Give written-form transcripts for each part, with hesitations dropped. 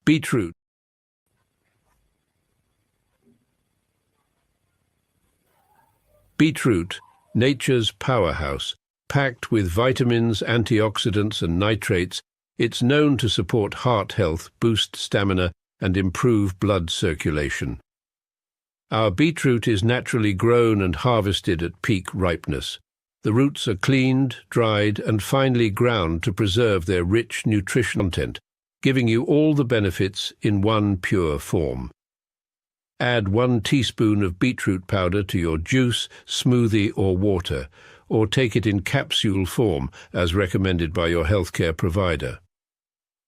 Beetroot. Beetroot, nature's powerhouse. Packed with vitamins, antioxidants and nitrates, it's known to support heart health, boost stamina and improve blood circulation. Our beetroot is naturally grown and harvested at peak ripeness. The roots are cleaned, dried and finely ground to preserve their rich nutrition content, giving you all the benefits in one pure form. Add 1 teaspoon of beetroot powder to your juice, smoothie or water, or take it in capsule form as recommended by your healthcare provider.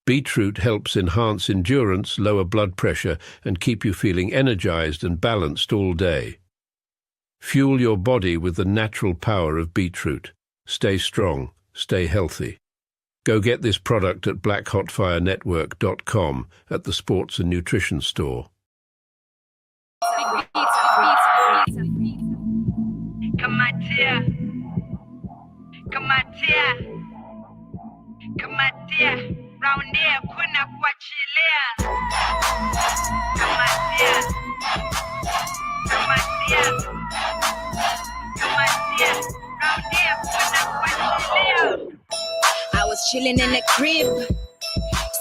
Beetroot helps enhance endurance, lower blood pressure, and keep you feeling energized and balanced all day. Fuel your body with the natural power of beetroot. Stay strong, stay healthy. Go get this product at blackhotfirenetwork.com at the Sports and Nutrition Store. Round there, kuna kuachilia. Kamatia. Round there, kuna kuachilia. I was chilling in the crib,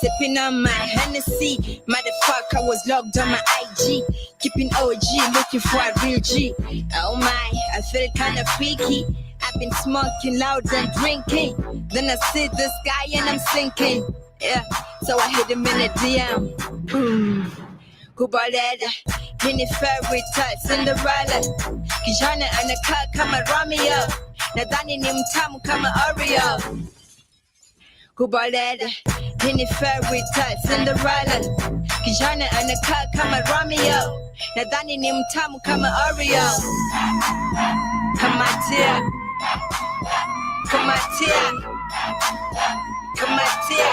sipping on my Hennessy. Motherfucker, I was logged on my IG, keeping OG, looking for a real G. Oh my, I feel kinda freaky. I've been smoking loud and drinking. Then I see this guy and I'm sinking. Yeah, so I hit him in a DM. Boom. Kubaleda, Henny Fairy Tale, Cinderella. Kijana anakaa kama Romeo. Nadhani ni mtamu kama Oreo. Kubaleda, Henny Fairy Tale, Cinderella. Kijana anakaa kama Romeo. Nadhani ni mtamu kama Oreo. Kamatia. Kamatia. Kamatia.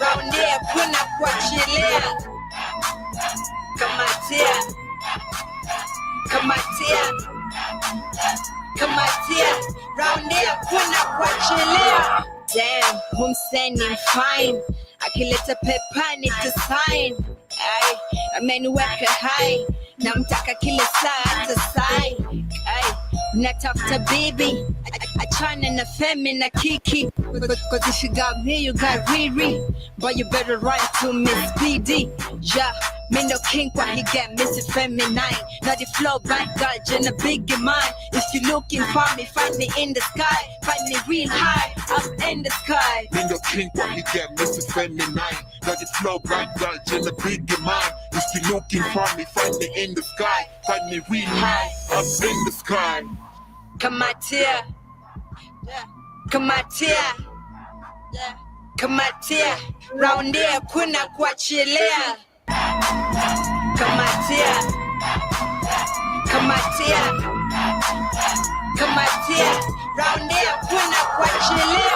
Round there, kuna kuachilia. Kamatia. Kamatia. Kamatia. Round there, kuna kuachilia. Damn, humseni fine. Akileta pepani to sign. Ay, ameniweka high. Namtaka kila saa to sign. Ay, natafuta baby. Achana na femi na kiki. Cause if you got me, you got Riri. But you better run to Miss PD. Yeah, me no king what he get Mr. Feminine. Now the flow bad dodge and a big mind. If you looking for me, find me in the sky. Find me real high, up in the sky. Me no king what he get Mr. Feminine. Now the flow bad dodge and a big mind. If you looking for me, find me in the sky. Find me real high, up in the sky. Kamatia. Kamatia. Kamatia. Round there, kuna kuachilia. Kamatia. Kamatia. Kamatia. Round there, kuna kuachilia.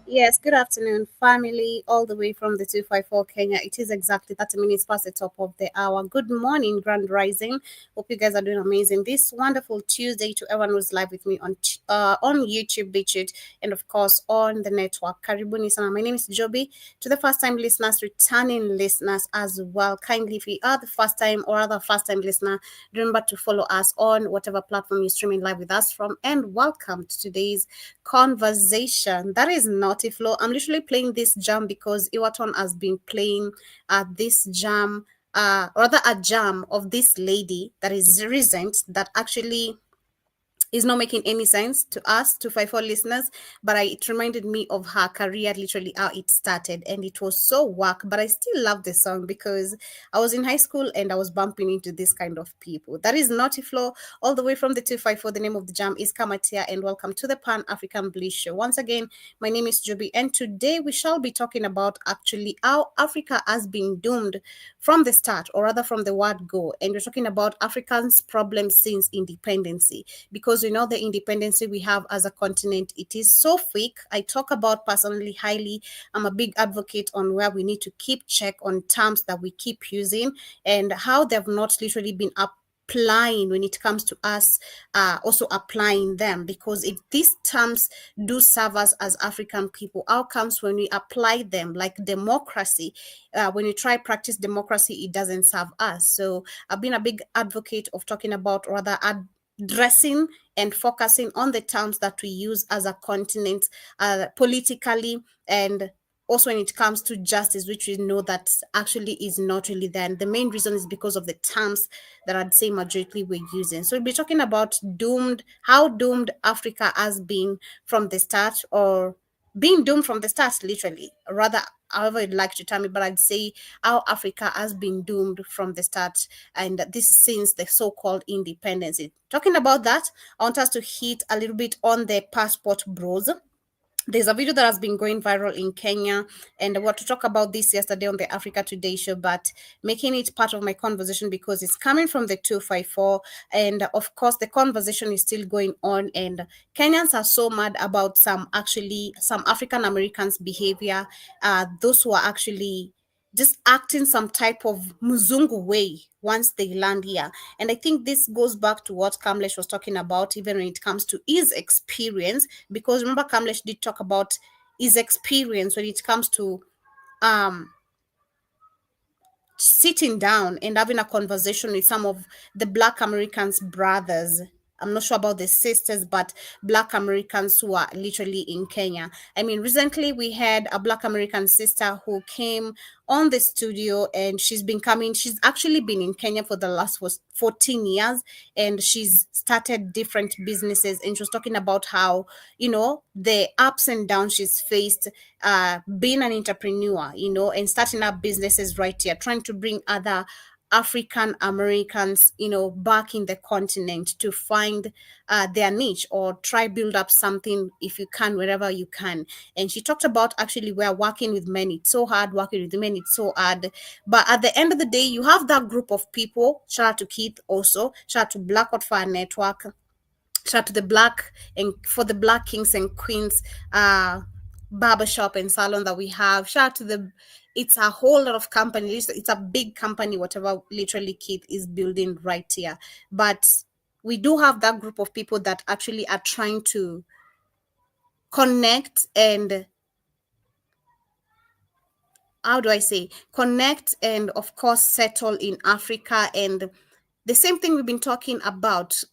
Yes, good afternoon, family, all the way from the 254 Kenya. It is exactly 30 minutes past the top of the hour. Good morning, Grand Rising. Hope you guys are doing amazing. This wonderful Tuesday to everyone who's live with me on YouTube, BitChute, and of course on the network. Karibuni sana. My name is Joby. To the first-time listeners, returning listeners as well. Kindly, if you are the first-time or other first-time listener, remember to follow us on whatever platform you're streaming live with us from. And welcome to today's conversation. That is not Flow. I'm literally playing this jam because Iwaton has been playing this jam, rather a jam of this lady that is recent that actually is not making any sense to us, to 54 listeners, but it reminded me of her career, literally how it started, and it was so whack, but I still love the song because I was in high school and I was bumping into this kind of people. That is Naughty Flow, all the way from the 254. The name of the jam is Kamatia, and welcome to the Pan-African Bliss Show. Once again, my name is Juby, and today we shall be talking about actually how Africa has been doomed from the start, or rather from the word go, and we're talking about Africans' problems since independency, because we know the independency we have as a continent, it is so fake. I talk about personally highly. I'm a big advocate on where we need to keep check on terms that we keep using and how they've not literally been applying when it comes to us also applying them? Because if these terms do serve us as African people, how comes when we apply them, like democracy, when we try practice democracy, it doesn't serve us? So I've been a big advocate of talking about, rather addressing and focusing on the terms that we use as a continent politically, and also when it comes to justice, which we know that actually is not really there. And the main reason is because of the terms that I'd say majority we're using. So we'll be talking about how doomed Africa has been from the start, or being doomed from the start, literally, rather, however you'd like to term it, but I'd say how Africa has been doomed from the start, and this is since the so-called independence. Talking about that, I want us to hit a little bit on the passport bros. There's a video that has been going viral in Kenya, and I want to talk about this yesterday on the Africa Today show, but making it part of my conversation because it's coming from the 254, and of course the conversation is still going on, and Kenyans are so mad about some African Americans' behavior, those who are actually just acting some type of Muzungu way once they land here. And I think this goes back to what Kamlesh was talking about, even when it comes to his experience, because remember Kamlesh did talk about his experience when it comes to sitting down and having a conversation with some of the Black Americans' brothers. I'm not sure about the sisters, but Black Americans who are literally in Kenya. I mean, recently we had a Black American sister who came on the studio, and she's actually been in Kenya for the last 14 years, and she's started different businesses, and she was talking about how, the ups and downs she's faced being an entrepreneur, and starting up businesses right here, trying to bring other African Americans, back in the continent to find their niche, or try build up something if you can, wherever you can. And she talked about, actually, we're working with men, it's so hard, working with men, it's so hard. But at the end of the day, you have that group of people. Shout out to Keith also. Shout out to Black Out Fire Network. Shout out to the Black Kings and Queens barbershop and salon that we have. Shout out to it's a whole lot of companies. It's a big company, whatever literally Keith is building right here. But we do have that group of people that actually are trying to connect and, connect and, of course, settle in Africa. And the same thing we've been talking about,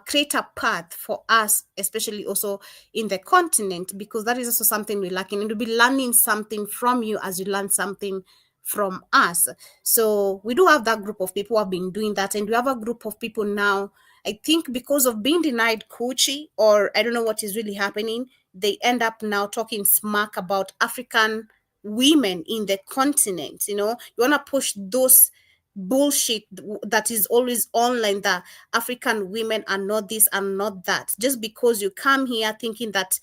create a path for us, especially also in the continent, because that is also something we're lacking. And we'll be learning something from you as you learn something from us. So we do have that group of people who have been doing that. And we have a group of people now, I think because of being denied coochie, or I don't know what is really happening, they end up now talking smack about African women in the continent. You want to push those bullshit that is always online, that African women are not this and not that, just because you come here thinking that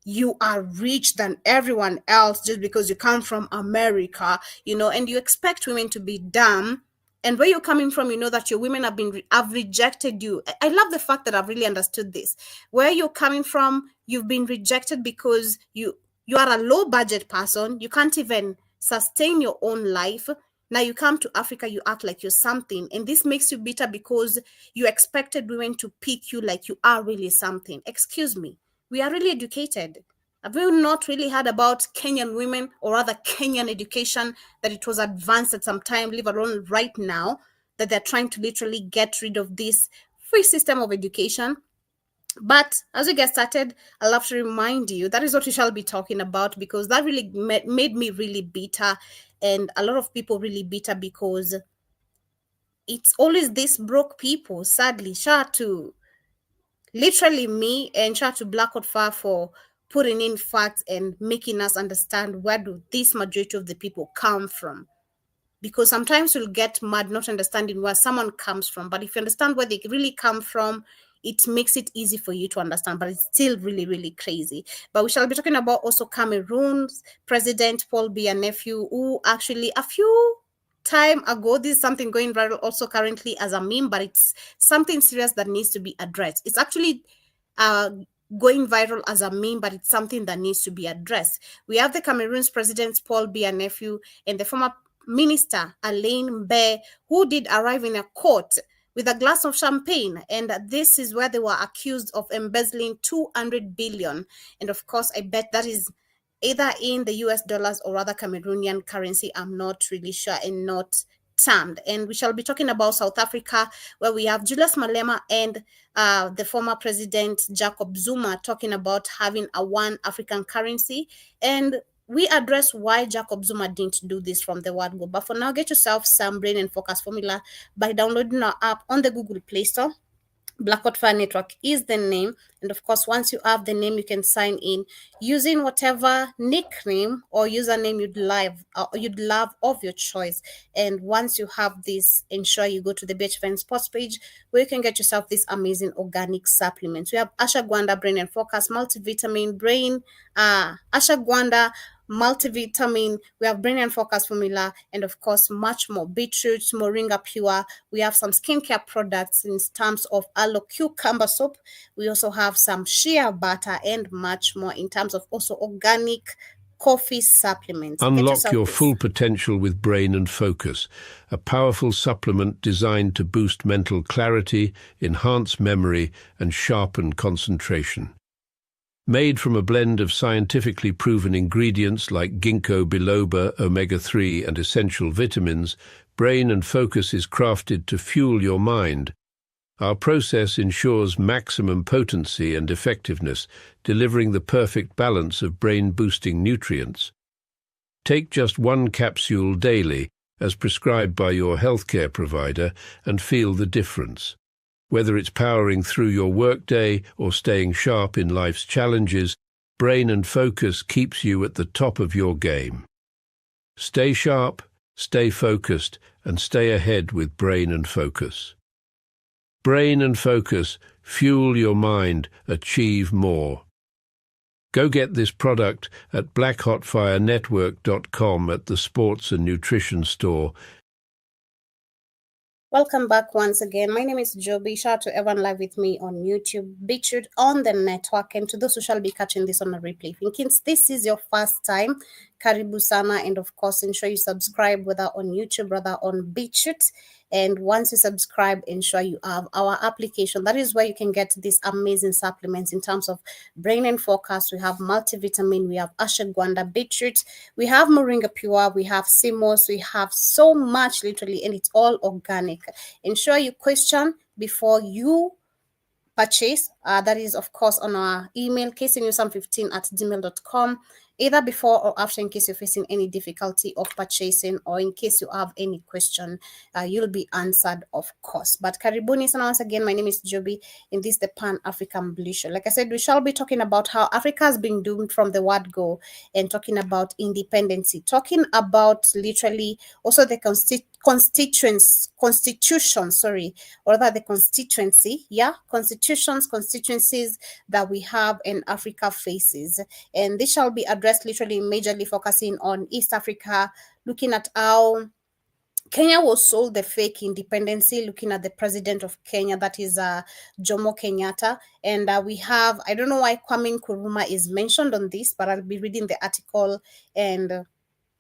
you are rich than everyone else, just because you come from America, and you expect women to be dumb. And where you're coming from, that your women have rejected you. I love the fact that I've really understood this. Where you're coming from, you've been rejected because you are a low budget person. You can't even sustain your own life. Now you come to Africa, you act like you're something. And this makes you bitter because you expected women to pick you like you are really something. Excuse me. We are really educated. Have you not really heard about Kenyan women, or rather Kenyan education, that it was advanced at some time, leave alone right now, that they're trying to literally get rid of this free system of education? But as we get started, I love to remind you that is what we shall be talking about, because that really made me really bitter, and a lot of people really bitter, because it's always these broke people, sadly. Shout out to literally me, and shout out to Black Out Fire for putting in facts and making us understand where do this majority of the people come from. Because sometimes we'll get mad not understanding where someone comes from. But if you understand where they really come from, it makes it easy for you to understand. But it's still really, really crazy. But we shall be talking about also Cameroon's President Paul Biya nephew, who actually a few time ago, this is something going viral also currently as a meme, but it's something serious that needs to be addressed. It's actually going viral as a meme, but it's something that needs to be addressed. We have the Cameroon's President Paul Biya nephew and the former Minister Alain Mbe, who did arrive in a court with a glass of champagne. And this is where they were accused of embezzling 200 billion. And of course, I bet that is either in the US dollars or rather Cameroonian currency. I'm not really sure and not termed. And we shall be talking about South Africa, where we have Julius Malema and the former president Jacob Zuma talking about having a one African currency. And we address why Jacob Zuma didn't do this from the word go. But for now, get yourself some brain and focus formula by downloading our app on the Google Play Store. Blackout Fire Network is the name. And of course, once you have the name, you can sign in using whatever nickname or username you'd love of your choice. And once you have this, ensure you go to the BHFN Sports page where you can get yourself these amazing organic supplements. We have Ashwagandha Brain and Focus Multivitamin Brain, Ashwagandha multivitamin, we have brain and focus formula, and of course much more. Beetroot, moringa pure, we have some skincare products in terms of aloe cucumber soap, we also have some shea butter and much more in terms of also organic coffee supplements. Unlock your full potential with Brain and Focus, a powerful supplement designed to boost mental clarity, enhance memory, and sharpen concentration. Made from a blend of scientifically proven ingredients like ginkgo biloba, omega-3 and essential vitamins, Brain and Focus is crafted to fuel your mind. Our process ensures maximum potency and effectiveness, delivering the perfect balance of brain-boosting nutrients. Take just one capsule daily, as prescribed by your healthcare provider, and feel the difference. Whether it's powering through your workday or staying sharp in life's challenges, Brain and Focus keeps you at the top of your game. Stay sharp, stay focused, and stay ahead with Brain and Focus. Brain and Focus, fuel your mind, achieve more. Go get this product at blackhotfirenetwork.com at the Sports and Nutrition Store. Welcome back once again. My name is Joby. Shout out to everyone live with me on YouTube, Beetroot on the network, and to those who shall be catching this on a replay. In case this is your first time, Karibu Sana, and of course, ensure you subscribe whether on YouTube, whether on Beetroot. And once you subscribe, ensure you have our application. That is where you can get these amazing supplements in terms of brain and focus. We have multivitamin, we have ashwagandha, beetroot, we have moringa pure, we have simos, we have so much literally, and it's all organic. Ensure you question before you purchase. That is, of course, on our email, kcnewsam15@gmail.com. Either before or after, in case you're facing any difficulty of purchasing or in case you have any question, you'll be answered, of course. But karibuni sana once again, my name is Joby, and this is the Pan-African Blue Show. Like I said, we shall be talking about how Africa has been doomed from the word go, and talking about independency, talking about literally also the constitution, or rather the constituencies that we have in Africa faces. And this shall be addressed literally majorly focusing on East Africa, looking at how Kenya was sold the fake independency, looking at the president of Kenya, that is Jomo Kenyatta. And we have, I don't know why Kwame Nkrumah is mentioned on this, but I'll be reading the article and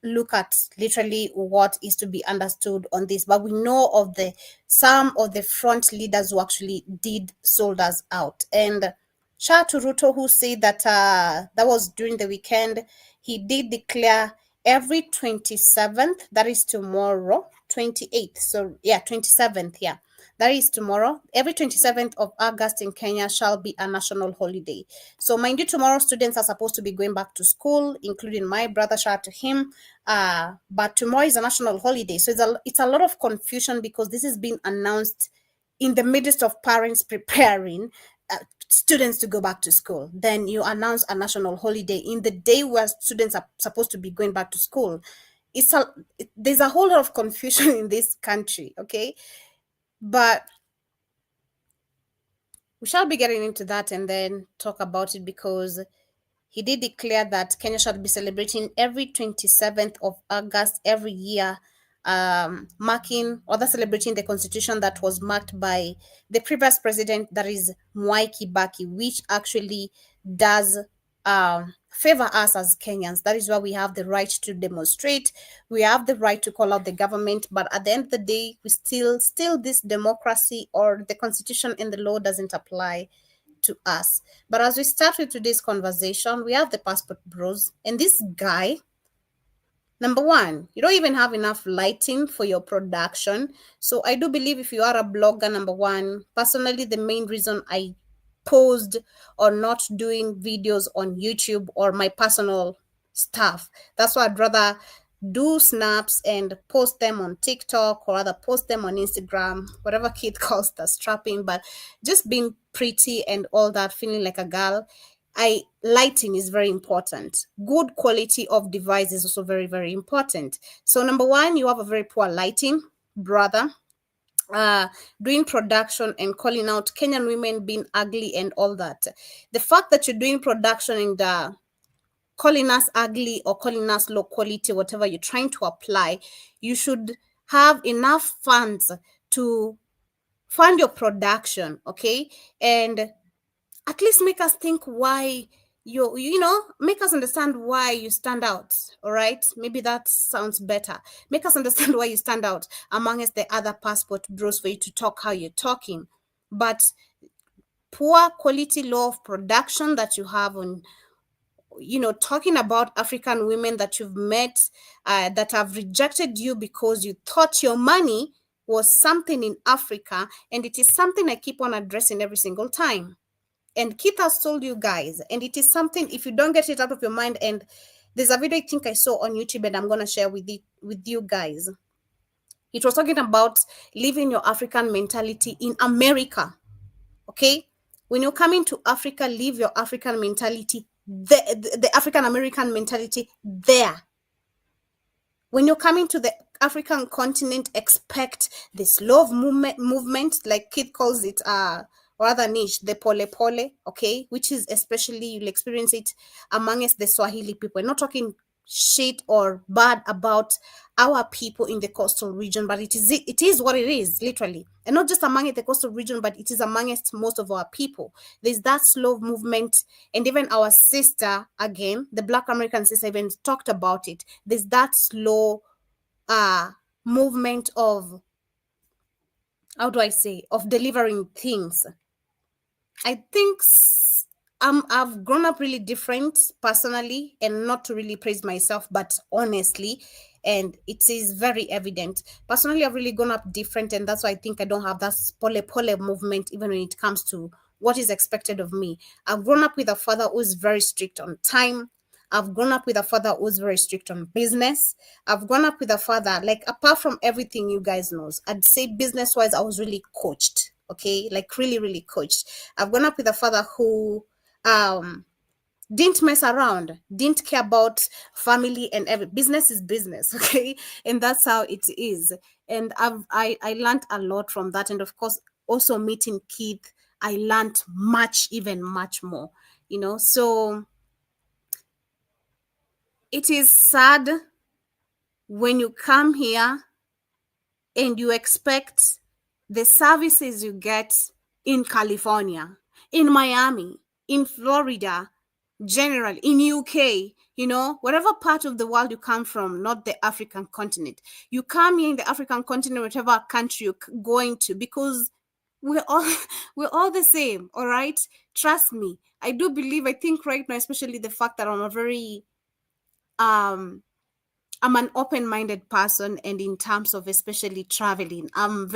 look at literally what is to be understood on this. But we know of some of the front leaders who actually did sold us out. And shout out to Ruto, who said that that was during the weekend. He did declare every 27th, that is tomorrow, 28th. So yeah, 27th, yeah. That is tomorrow. Every 27th of August in Kenya shall be a national holiday. So mind you, tomorrow students are supposed to be going back to school, including my brother, shout out to him. But tomorrow is a national holiday. So it's a lot of confusion because this has been announced in the midst of parents preparing students to go back to school. Then you announce a national holiday in the day where students are supposed to be going back to school. There's a whole lot of confusion in this country, okay? But we shall be getting into that and then talk about it, because he did declare that Kenya shall be celebrating every 27th of August every year, marking or celebrating the constitution that was marked by the previous president, that is Mwai Kibaki, which actually does favor us as Kenyans. That is why we have the right to demonstrate. We have the right to call out the government. But at the end of the day, we still this democracy or the constitution and the law doesn't apply to us. But as we start with today's conversation, we have the passport bros, and this guy, number one, you don't even have enough lighting for your production. So I do believe if you are a blogger, number one, personally, the main reason I paused or not doing videos on YouTube or my personal stuff, that's why I'd rather do snaps and post them on TikTok or rather post them on Instagram, whatever kid calls the strapping, but just being pretty and all that, feeling like a girl. Lighting is very important. Good quality of device is also very, very important. So number one, you have a very poor lighting, brother. Doing production and calling out Kenyan women being ugly and all that. The fact that you're doing production and calling us ugly or calling us low quality, whatever you're trying to apply, you should have enough funds to fund your production, okay? And at least make us think why make us understand why you stand out. All right, maybe that sounds better. Make us understand why you stand out amongst the other passport bros for you to talk how you're talking. But poor quality law of production that you have on, talking about African women that you've met that have rejected you because you thought your money was something in Africa, and it is something I keep on addressing every single time. And Keith has told you guys, and it is something, if you don't get it out of your mind, and there's a video I think I saw on YouTube and I'm going to share with you guys. It was talking about living your African mentality in America. Okay? When you're coming to Africa, live your African mentality, the African American mentality there. When you're coming to the African continent, expect the slow movement, like Keith calls it, rather niche, the pole pole, okay, which is especially you'll experience it amongst the Swahili people. I'm not talking shit or bad about our people in the coastal region, but it is what it is, literally, and not just among the coastal region, but it is amongst most of our people. There's that slow movement, and even our sister, again, the Black American sister, even talked about it. There's that slow movement of, how do I say, of delivering things. I think I've grown up really different personally, and not to really praise myself, but honestly, and it is very evident. Personally, I've really grown up different, and that's why I think I don't have that pole pole movement even when it comes to what is expected of me. I've grown up with a father who's very strict on time. I've grown up with a father who's very strict on business. I've grown up with a father, like, apart from everything you guys knows, I'd say business-wise, I was really coached. Okay, like really, really coached. I've grown up with a father who didn't mess around, didn't care about family, and every business is business. Okay, and that's how it is. And I learned a lot from that, and of course, also meeting Keith, I learned even much more. So it is sad when you come here and you expect the services you get in California, in Miami, in Florida, generally, in UK, whatever part of the world you come from, not the African continent. You come here in the African continent, whatever country you're going to, because we're all the same, all right? Trust me. I think right now, especially the fact that I'm an open-minded person, and in terms of especially traveling, I'm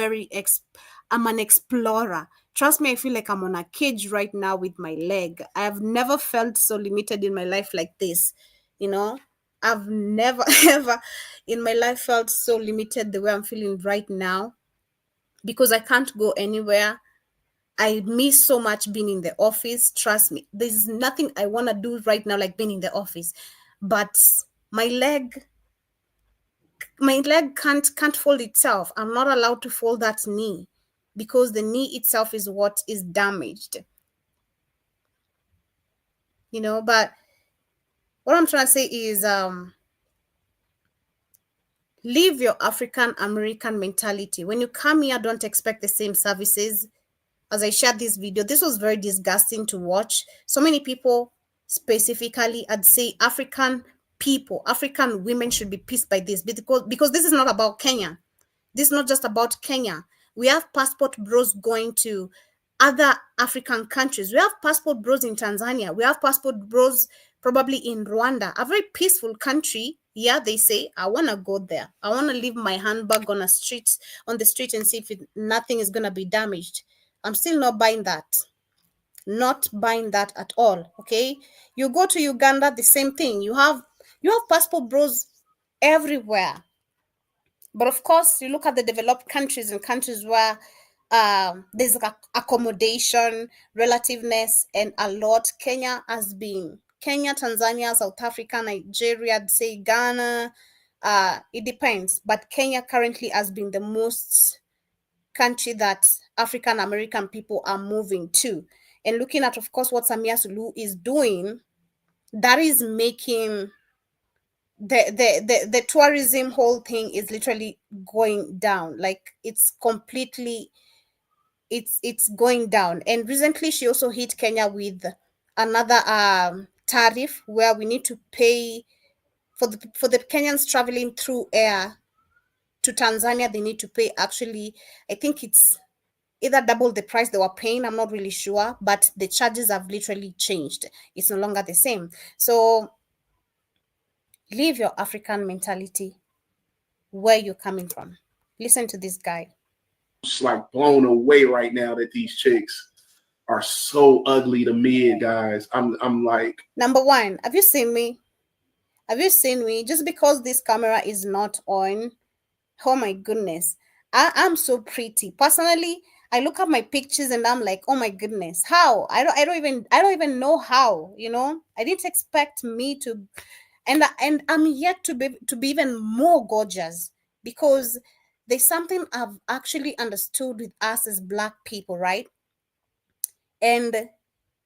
an explorer. Trust me, I feel like I'm on a cage right now with my leg. I've never felt so limited in my life like this. I've never ever in my life felt so limited the way I'm feeling right now, because I can't go anywhere. I miss so much being in the office. Trust me, there's nothing I want to do right now like being in the office. But my leg can't fold itself. I'm not allowed to fold that knee, because the knee itself is what is damaged. But what I'm trying to say is live your African American mentality. When you come here, don't expect the same services. As I shared this video, this was very disgusting to watch. So many people specifically, I'd say African people, African women should be pissed by this, because this is not about Kenya. This is not just about Kenya. We have passport bros going to other African countries. We have passport bros in Tanzania. We have passport bros probably in Rwanda, a very peaceful country. Yeah, they say, I want to go there. I want to leave my handbag on the street and see if nothing is going to be damaged. I'm still not buying that. Not buying that at all. Okay. You go to Uganda, the same thing. You have passport bros everywhere. But of course, you look at the developed countries and countries where there's accommodation, relativeness, and a lot. Kenya, Tanzania, South Africa, Nigeria, I'd say Ghana. It depends. But Kenya currently has been the most country that African American people are moving to. And looking at, of course, what Samia Suluhu is doing, that is making the tourism whole thing is literally going down. Like it's completely it's going down. And recently she also hit Kenya with another tariff where we need to pay for the Kenyans traveling through air to Tanzania. They need to pay, actually, I think it's either double the price they were paying. I'm not really sure, but the charges have literally changed. It's no longer the same. So leave your African mentality where you're coming from. Listen to this guy. Just like blown away right now that these chicks are so ugly to me, guys. I'm like, number one, have you seen me? Have you seen me? Just because this camera is not on, oh my goodness, I'm so pretty. Personally, I look at my pictures and I'm like, oh my goodness, how? I don't even know how. I didn't expect me to, and I'm yet to be even more gorgeous, because there's something I've actually understood with us as Black people, right? And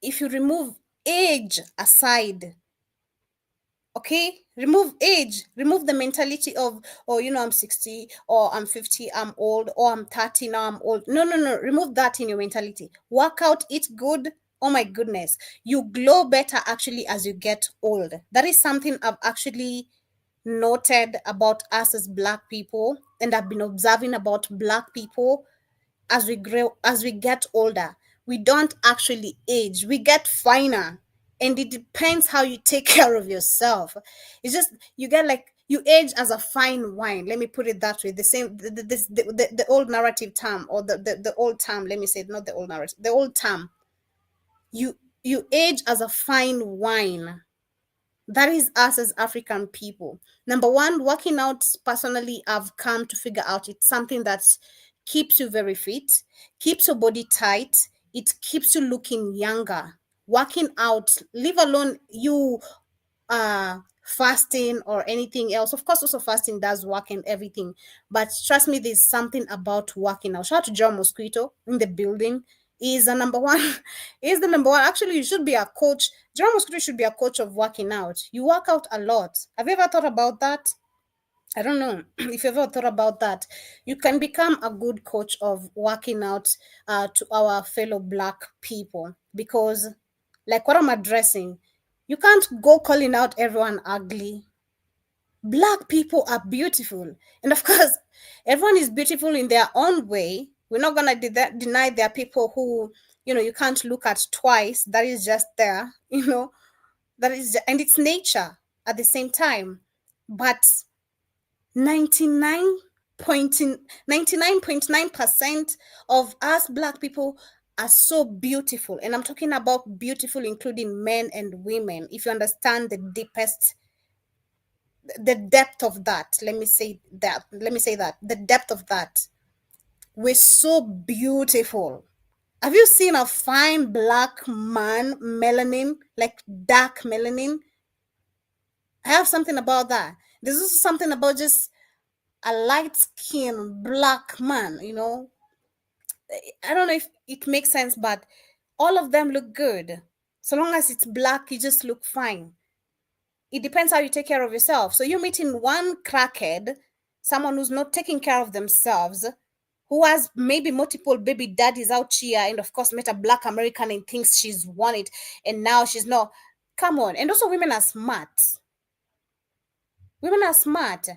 if you remove age aside, okay, remove age, remove the mentality of, oh, I'm 60 or I'm 50, I'm old, or I'm 30 now, I'm old. No, remove that in your mentality. Work out, eat good. Oh my goodness, you glow better actually as you get old. That is something I've actually noted about us as Black people, and I've been observing about Black people as we grow, as we get older. We don't actually age, we get finer. And it depends how you take care of yourself. It's just, you get like, you age as a fine wine. Let me put it that way. The same, the old narrative term, or the old term, let me say it, not the old narrative, the old term. You age as a fine wine. That is us as African people. Number one, working out, personally, I've come to figure out it's something that keeps you very fit, keeps your body tight, it keeps you looking younger. Working out, leave alone you fasting or anything else. Of course, also fasting does work and everything, but trust me, there's something about working out. Shout out to John Mosquito in the building. Is the number one. Is the number one. Actually, you should be a coach. John Mosquito should be a coach of working out. You work out a lot. Have you ever thought about that? I don't know if you ever thought about that. You can become a good coach of working out to our fellow Black people, because, like what I'm addressing, you can't go calling out everyone ugly. Black people are beautiful. And of course, everyone is beautiful in their own way. We're not going to deny there are people who, you can't look at twice. That is just there, that is, and it's nature at the same time. But 99.9% of us Black people are so beautiful. And I'm talking about beautiful, including men and women. If you understand the depth of that, let me say that, the depth of that, we're so beautiful. Have you seen a fine Black man, melanin, like dark melanin? I have something about that. There's also something about just a light-skinned Black man, I don't know if it makes sense, but all of them look good. So long as it's Black, you just look fine. It depends how you take care of yourself. So you're meeting one crackhead, someone who's not taking care of themselves, who has maybe multiple baby daddies out here, and of course met a Black American and thinks she's won it, and now she's not. Come on. And also women are smart. Women are smart.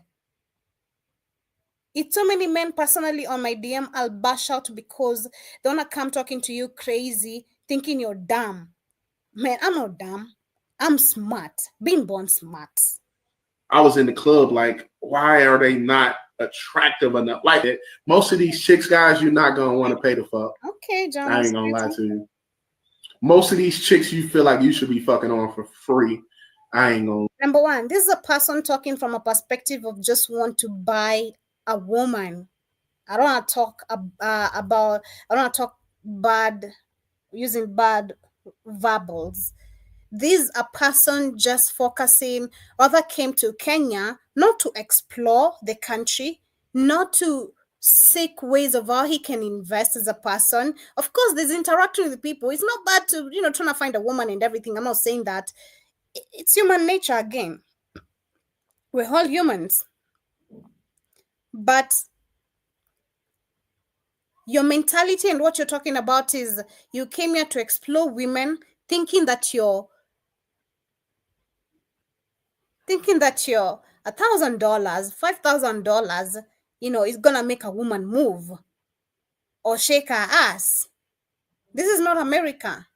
It's so many men personally on my DM, I'll bash out because they want to come talking to you crazy, thinking you're dumb. Man, I'm not dumb. I'm smart. Being born smart. I was in the club like, why are they not attractive enough? Like that. Most of these chicks, guys, you're not gonna want to pay the fuck. Okay, John. I ain't gonna lie to you. Most of these chicks you feel like you should be fucking on for free. I ain't gonna. Number one, this is a person talking from a perspective of just want to buy a woman. I don't want to talk about, I don't want to talk bad, using bad verbals. This a person just focusing, rather came to Kenya not to explore the country, not to seek ways of how he can invest as a person. Of course, there's interacting with people. It's not bad to, trying to find a woman and everything. I'm not saying that. It's human nature again. We're all humans. But your mentality and what you're talking about is you came here to explore women, thinking that you're $1,000, $5,000, is gonna make a woman move or shake her ass. This is not America.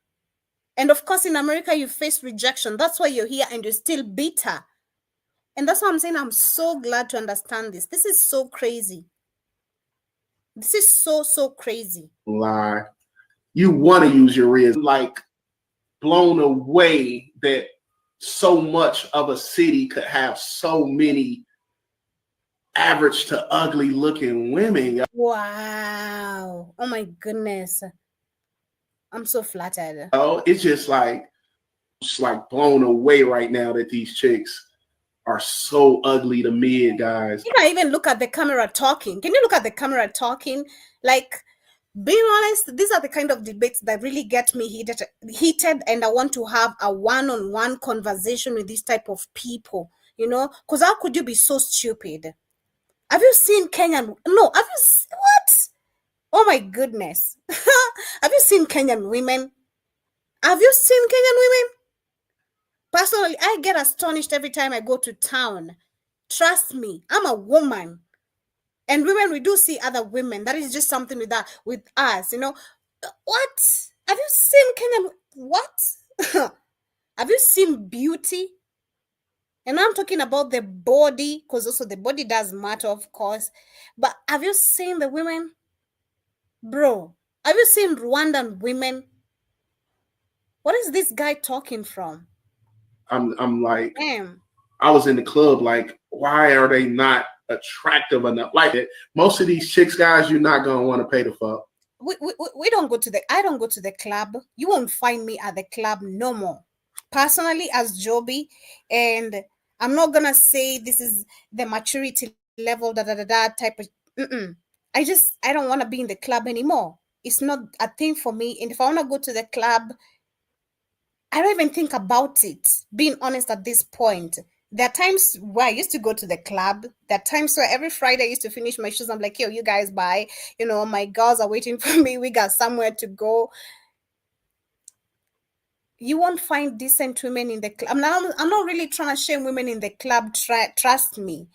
And of course, in America, you face rejection. That's why you're here and you're still bitter. And that's why I'm saying I'm so glad to understand this. This is so crazy. This is so crazy. Lie. You want to use your ears. Like, blown away that so much of a city could have so many average to ugly looking women. Wow. Oh my goodness. I'm so flattered. Oh, it's just like blown away right now that these chicks are so ugly to mid, guys. You can even look at the camera talking. Can you look at the camera talking? Like, being honest, these are the kind of debates that really get me heated, and I want to have a one-on-one conversation with this type of people, because how could you be so stupid? Have you seen Kenyan? No, have you what? Oh my goodness. Have you seen Kenyan women? Have you seen Kenyan women? Personally, I get astonished every time I go to town. Trust me, I'm a woman. And women, we do see other women. That is just something with us, What? Have you seen Kenyan? What? Have you seen beauty? And I'm talking about the body, because also the body does matter, of course. But have you seen the women? Bro, have you seen Rwandan women? What is this guy talking from? I'm like, Damn. I was in the club like, why are they not attractive enough? Like that. Most of these chicks, guys, you're not gonna want to pay the fuck. We don't go to I don't go to the club. You won't find me at the club no more. Personally, as Joby, and I'm not gonna say this is the maturity level, type of. I don't want to be in the club anymore. It's not a thing for me. And if I want to go to the club, I don't even think about it. Being honest at this point. There are times where I used to go to the club. There are times where every Friday I used to finish my shoes. I'm like, yo, you guys bye. My girls are waiting for me. We got somewhere to go. You won't find decent women in the club. I'm not really trying to shame women in the club. Trust me.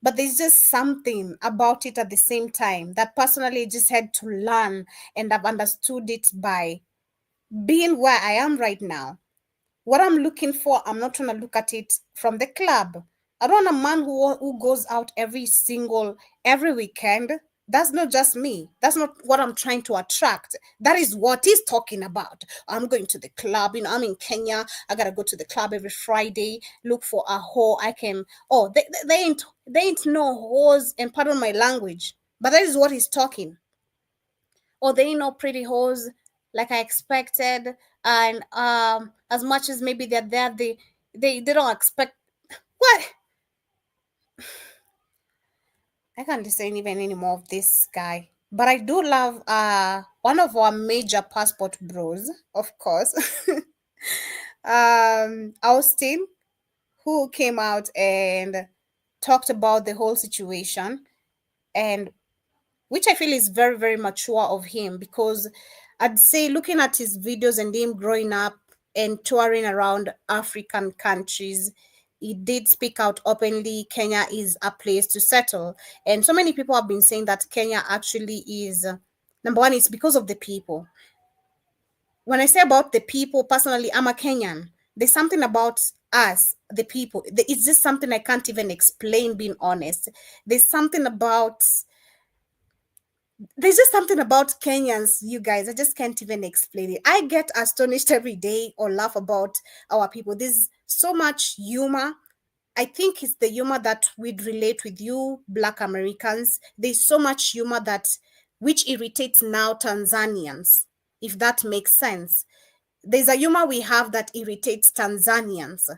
But there's just something about it at the same time that personally I just had to learn, and I've understood it by being where I am right now. What I'm looking for, I'm not trying to look at it from the club. I don't want a man who goes out every weekend. That's not just me. That's not what I'm trying to attract. That is what he's talking about. I'm going to the club. I'm in Kenya. I gotta go to the club every Friday. Look for a hoe. I can. Oh, they ain't no hoes. And pardon my language, but that is what he's talking. Or they ain't no pretty hoes like I expected. And as much as maybe they're there, they don't expect what. I can't listen even anymore of this guy. But I do love one of our major passport bros, of course. Austin, who came out and talked about the whole situation, and which I feel is very, very mature of him, because I'd say looking at his videos and him growing up, and touring around African countries, he did speak out openly. Kenya is a place to settle. And so many people have been saying that Kenya actually is, number one, it's because of the people. When I say about the people, personally, I'm a Kenyan. There's something about us, the people. It's just something I can't even explain, being honest. There's something about there's just something about Kenyans, you guys. I just can't even explain it. I get astonished every day or laugh about our people. There's so much humor. I think it's the humor that we'd relate with you, Black Americans. There's so much humor that which irritates now Tanzanians, if that makes sense. There's a humor we have that irritates Tanzanians,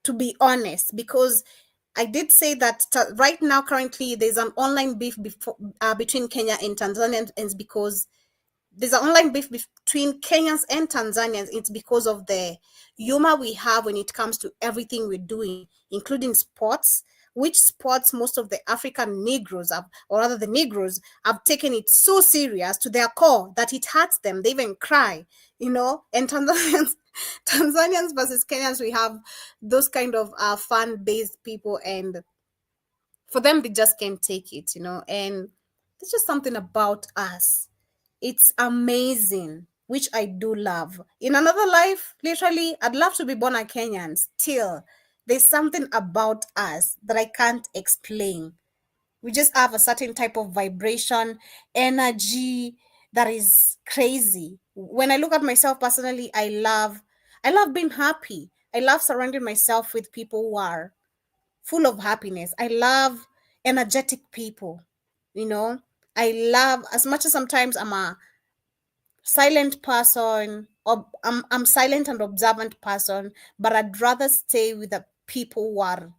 to be honest, because I did say that right now, currently, there's an online beef between Kenya and Tanzania, and it's because there's an online beef between Kenyans and Tanzanians. It's because of the humor we have when it comes to everything we're doing, including sports, which sports most of the African Negroes have, or rather the Negroes have taken it so serious to their core that it hurts them. They even cry, and Tanzanians versus Kenyans, we have those kind of fan-based people, and for them, they just can't take it, and there's just something about us. It's amazing, which I do love. In another life, literally, I'd love to be born a Kenyan. Still, there's something about us that I can't explain. We just have a certain type of vibration, energy that is crazy. When I look at myself personally, I love being happy. I love surrounding myself with people who are full of happiness. I love energetic people, I love, as much as sometimes I'm a silent person, or I'm silent and observant person, but I'd rather stay with the people who are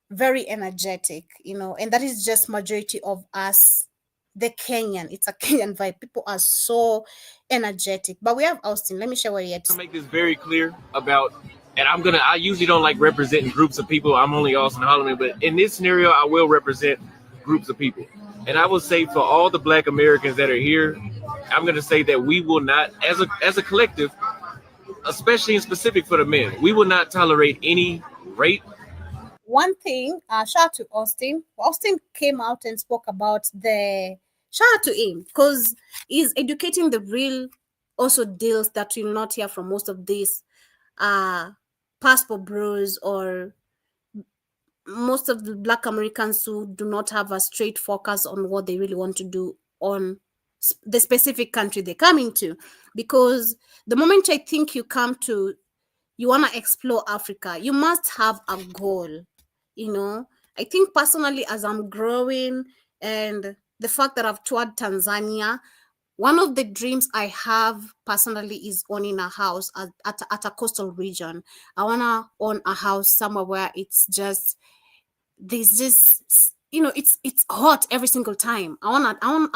very energetic, and that is just majority of us, the Kenyan. It's a Kenyan vibe. People are so energetic. But we have Austin. Let me share what he had to To make this very clear about, and I usually don't like representing groups of people. I'm only Austin Holloman, but in this scenario, I will represent groups of people. And I will say for all the Black Americans that are here, I'm going to say that we will not, as a collective, especially in specific for the men, we will not tolerate any rape. one thing, shout out to Austin. Austin came out and spoke about shout out to him, because he's educating the real also deals that you'll not hear from most of these passport bros, or most of the Black Americans who do not have a straight focus on what they really want to do on the specific country they're coming to. Because the moment I think you want to explore Africa, you must have a goal. I think personally, as I'm growing, and the fact that I've toured Tanzania, one of the dreams I have personally is owning a house at a coastal region. I want to own a house somewhere where it's just, there's just, it's hot every single time. I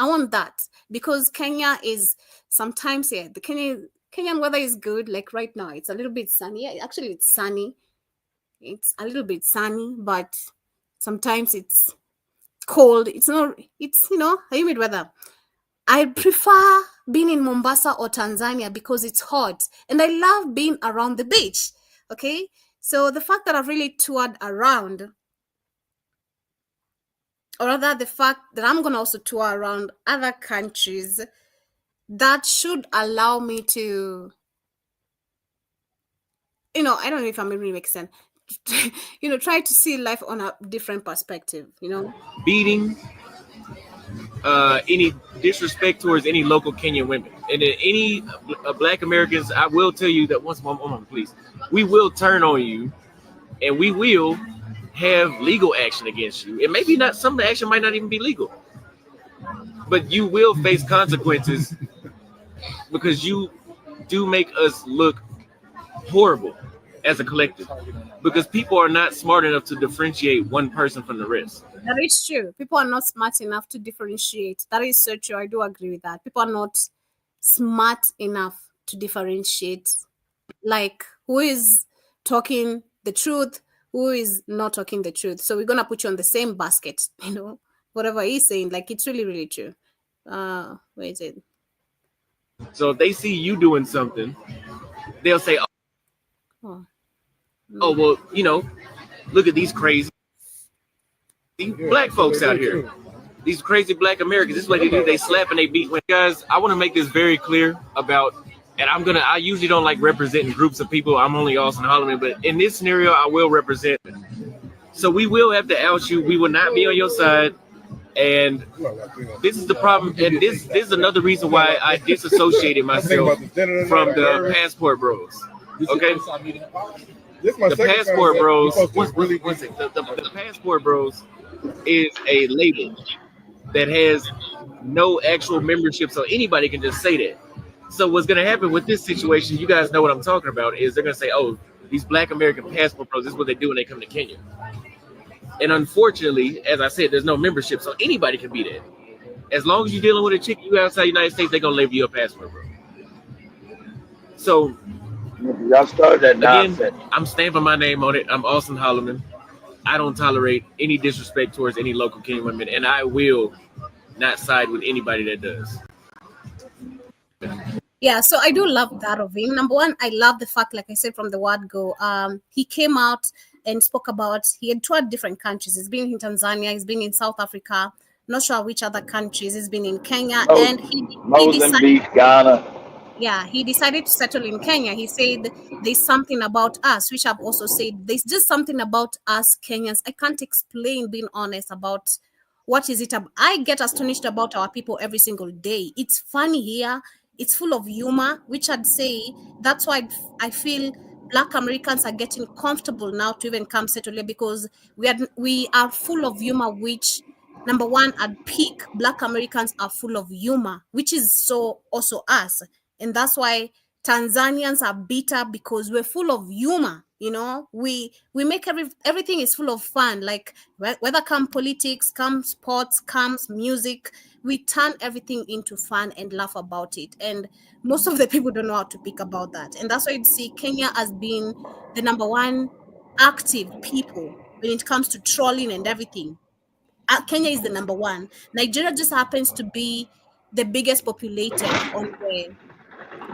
want that, because Kenya is sometimes, yeah, the Kenyan weather is good. Like right now, it's a little bit sunny. Yeah, actually, it's sunny. It's a little bit sunny, but sometimes it's cold. It's humid weather. I prefer being in Mombasa or Tanzania because it's hot, and I love being around the beach. Okay, so the fact that I've really toured around, or rather the fact that I'm going to also tour around other countries, that should allow me to, I don't know if I'm really making sense, try to see life on a different perspective, Beating any disrespect towards any local Kenyan women. And then any Black Americans, I will tell you that once, please, we will turn on you, and we will have legal action against you. And maybe not, some of the action might not even be legal, but you will face consequences because you do make us look horrible as a collective, because people are not smart enough to differentiate one person from the rest. That is true. People are not smart enough to differentiate. That is so true. I do agree with that. People are not smart enough to differentiate, like, who is talking the truth, who is not talking the truth. So we're going to put you on the same basket, whatever he's saying. Like, it's really, really true. Where is it? So if they see you doing something, they'll say, Oh. Oh well, look at these crazy black folks out here. These crazy black Americans. This is what they do. They slap and they beat. Guys, I want to make this very clear about, and I usually don't like representing groups of people. I'm only Austin Holloman, but in this scenario, I will represent. So we will have to out you. We will not be on your side. And this is the problem. And this is another reason why I disassociated myself from the Passport Bros. Okay? The Passport Bros. What's it? The Passport Bros is a label that has no actual membership, so anybody can just say that. So what's going to happen with this situation, you guys know what I'm talking about, is they're going to say, oh, these black American Passport Bros, this is what they do when they come to Kenya. And unfortunately, as I said, there's no membership, so anybody can be that. As long as you're dealing with a chick you outside the United States, they're going to label you a Passport Bro. So y'all started that nonsense. Again, I'm stamping my name on it. I'm Austin Holloman. I don't tolerate any disrespect towards any local Kenyan women, and I will not side with anybody that does. Yeah, so I do love that of him. Number one, I love the fact, like I said from the word go, he came out and spoke about, he had toured different countries. He's been in Tanzania, he's been in South Africa, not sure which other countries. He's been in Kenya, and he decided, Ghana. Yeah, he decided to settle in Kenya. He said there's something about us, which I've also said there's just something about us Kenyans. I can't explain, being honest, about what is it. I get astonished about our people every single day. It's funny here. It's full of humor, which I'd say that's why I feel Black Americans are getting comfortable now to even come settle here, because we are full of humor, which, number one, at peak, Black Americans are full of humor, which is so also us. And that's why Tanzanians are bitter, because we're full of humor. We make everything is full of fun. Like whether come politics, come sports, comes music, we turn everything into fun and laugh about it. And most of the people don't know how to pick about that. And that's why you see Kenya as being the number one active people when it comes to trolling and everything. Kenya is the number one. Nigeria just happens to be the biggest populated on the,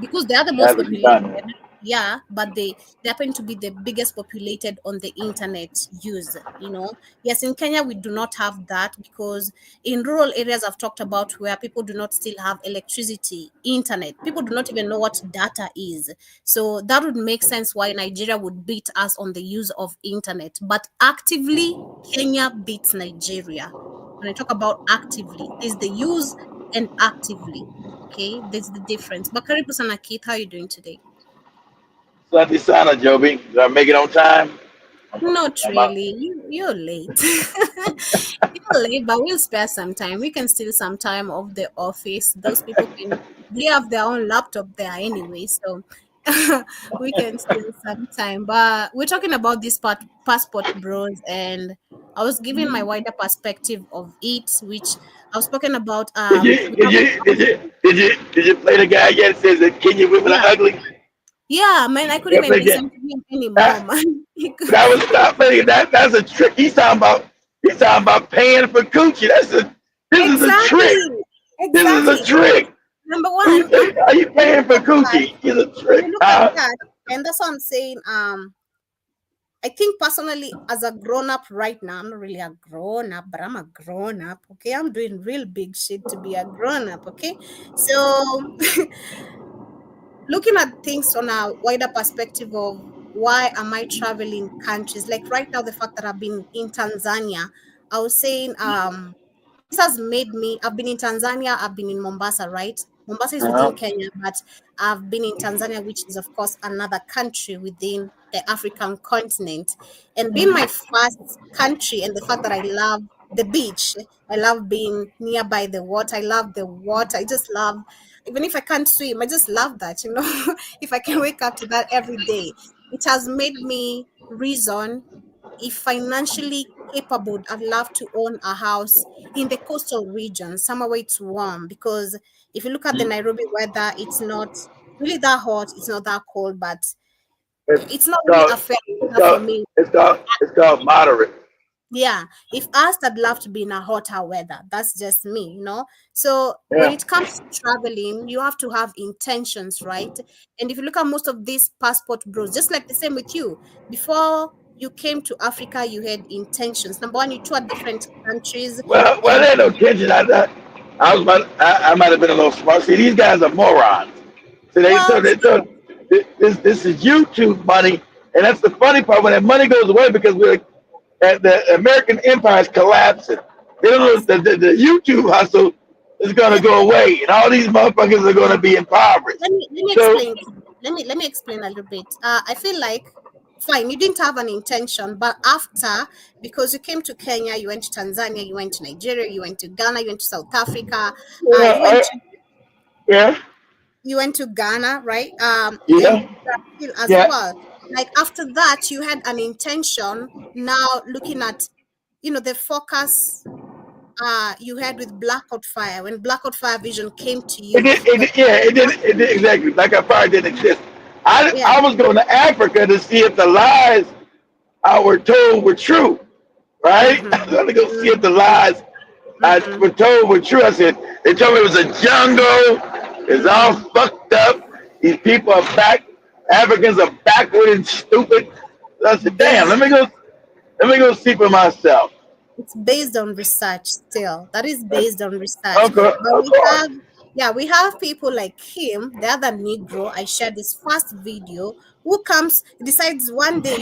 because they are the most populated, yeah, but they happen to be the biggest populated on the internet use. Yes, in Kenya we do not have that, because in rural areas I've talked about, where people do not still have electricity, internet, people do not even know what data is. So that would make sense why Nigeria would beat us on the use of internet. But actively, Kenya beats Nigeria. When I talk about actively, there's the use and actively. Okay, there's the difference. But karibu sana Keith, how are you doing today? Sunday Sana, Joby. Did I make it on time? Not really. You're late. You're late, but we'll spare some time. We can steal some time off the office. Those people they have their own laptop there anyway, so we can steal some time. But we're talking about this passport bros, and I was giving my wider perspective of it, which I've spoken about. Did you play the guy yet? Says that Kenyan women are ugly. Yeah, man, I couldn't even listen to him anymore, man. That was not funny. That's a trick. He's talking about paying for coochie. This is a trick. Exactly. This is a trick. Number one, are you paying for coochie? It's a trick. Look at that, and that's what I'm saying. I think personally, as a grown-up right now, I'm not really a grown-up, but I'm a grown-up, okay? I'm doing real big shit to be a grown-up, okay? So, looking at things on a wider perspective of why am I traveling countries, like right now, the fact that I've been in Tanzania, I was saying, this has made me, I've been in Tanzania, I've been in Mombasa, right? Mombasa is within Kenya, but I've been in Tanzania, which is, of course, another country within the African continent. And being my first country, and the fact that I love the beach, I love being nearby the water, I love the water, I just love, even if I can't swim, I just love that, if I can wake up to that every day. It has made me reason, if financially capable, I'd love to own a house in the coastal region, somewhere where it's warm. Because if you look at the Nairobi weather, it's not really that hot, it's not that cold, but it's not really a fair weather for me. It's called moderate. Yeah, if us, I'd love to be in a hotter weather. That's just me, you know. So when Yeah. it comes to traveling, you have to have intentions, right? And if you look at most of these passport bros, just like the same with you, before you came to Africa, you had intentions. Number one, you toured different countries, Well, and there ain't no tension. I was about, I might have been a little smart. See, these guys are morons. So well, they thought this is YouTube money, and that's the funny part when that money goes away because the American empire is collapsing. They don't know the YouTube hustle is gonna let, go away, and all these motherfuckers are gonna be impoverished. let me So explain. Let me explain a little bit. I feel like fine, you didn't have an intention, but after, because you came to Kenya, you went to Tanzania, you went to Nigeria, you went to Ghana, you went to South Africa, yeah, yeah, you went to Ghana, right? yeah, And Brazil as yeah. well. Like after that, you had an intention. Now looking at, the focus you had with Blackout Fire, when Blackout Fire Vision came to you. But Yeah, it did exactly. Like I probably didn't exist. yeah, I was going to Africa to see if the lies I were told were true, right? I mm-hmm, was going to go see if the mm-hmm, lies I mm-hmm, were told were true. I said, they told me it was a jungle. It's all mm-hmm. fucked up. These people are Africans are backward and stupid. So I said, damn, Based let me go see for myself. It's based on research still. That is based on research. Okay, But of course. we have people like him, the other Negro. I shared this first video who comes, decides one day,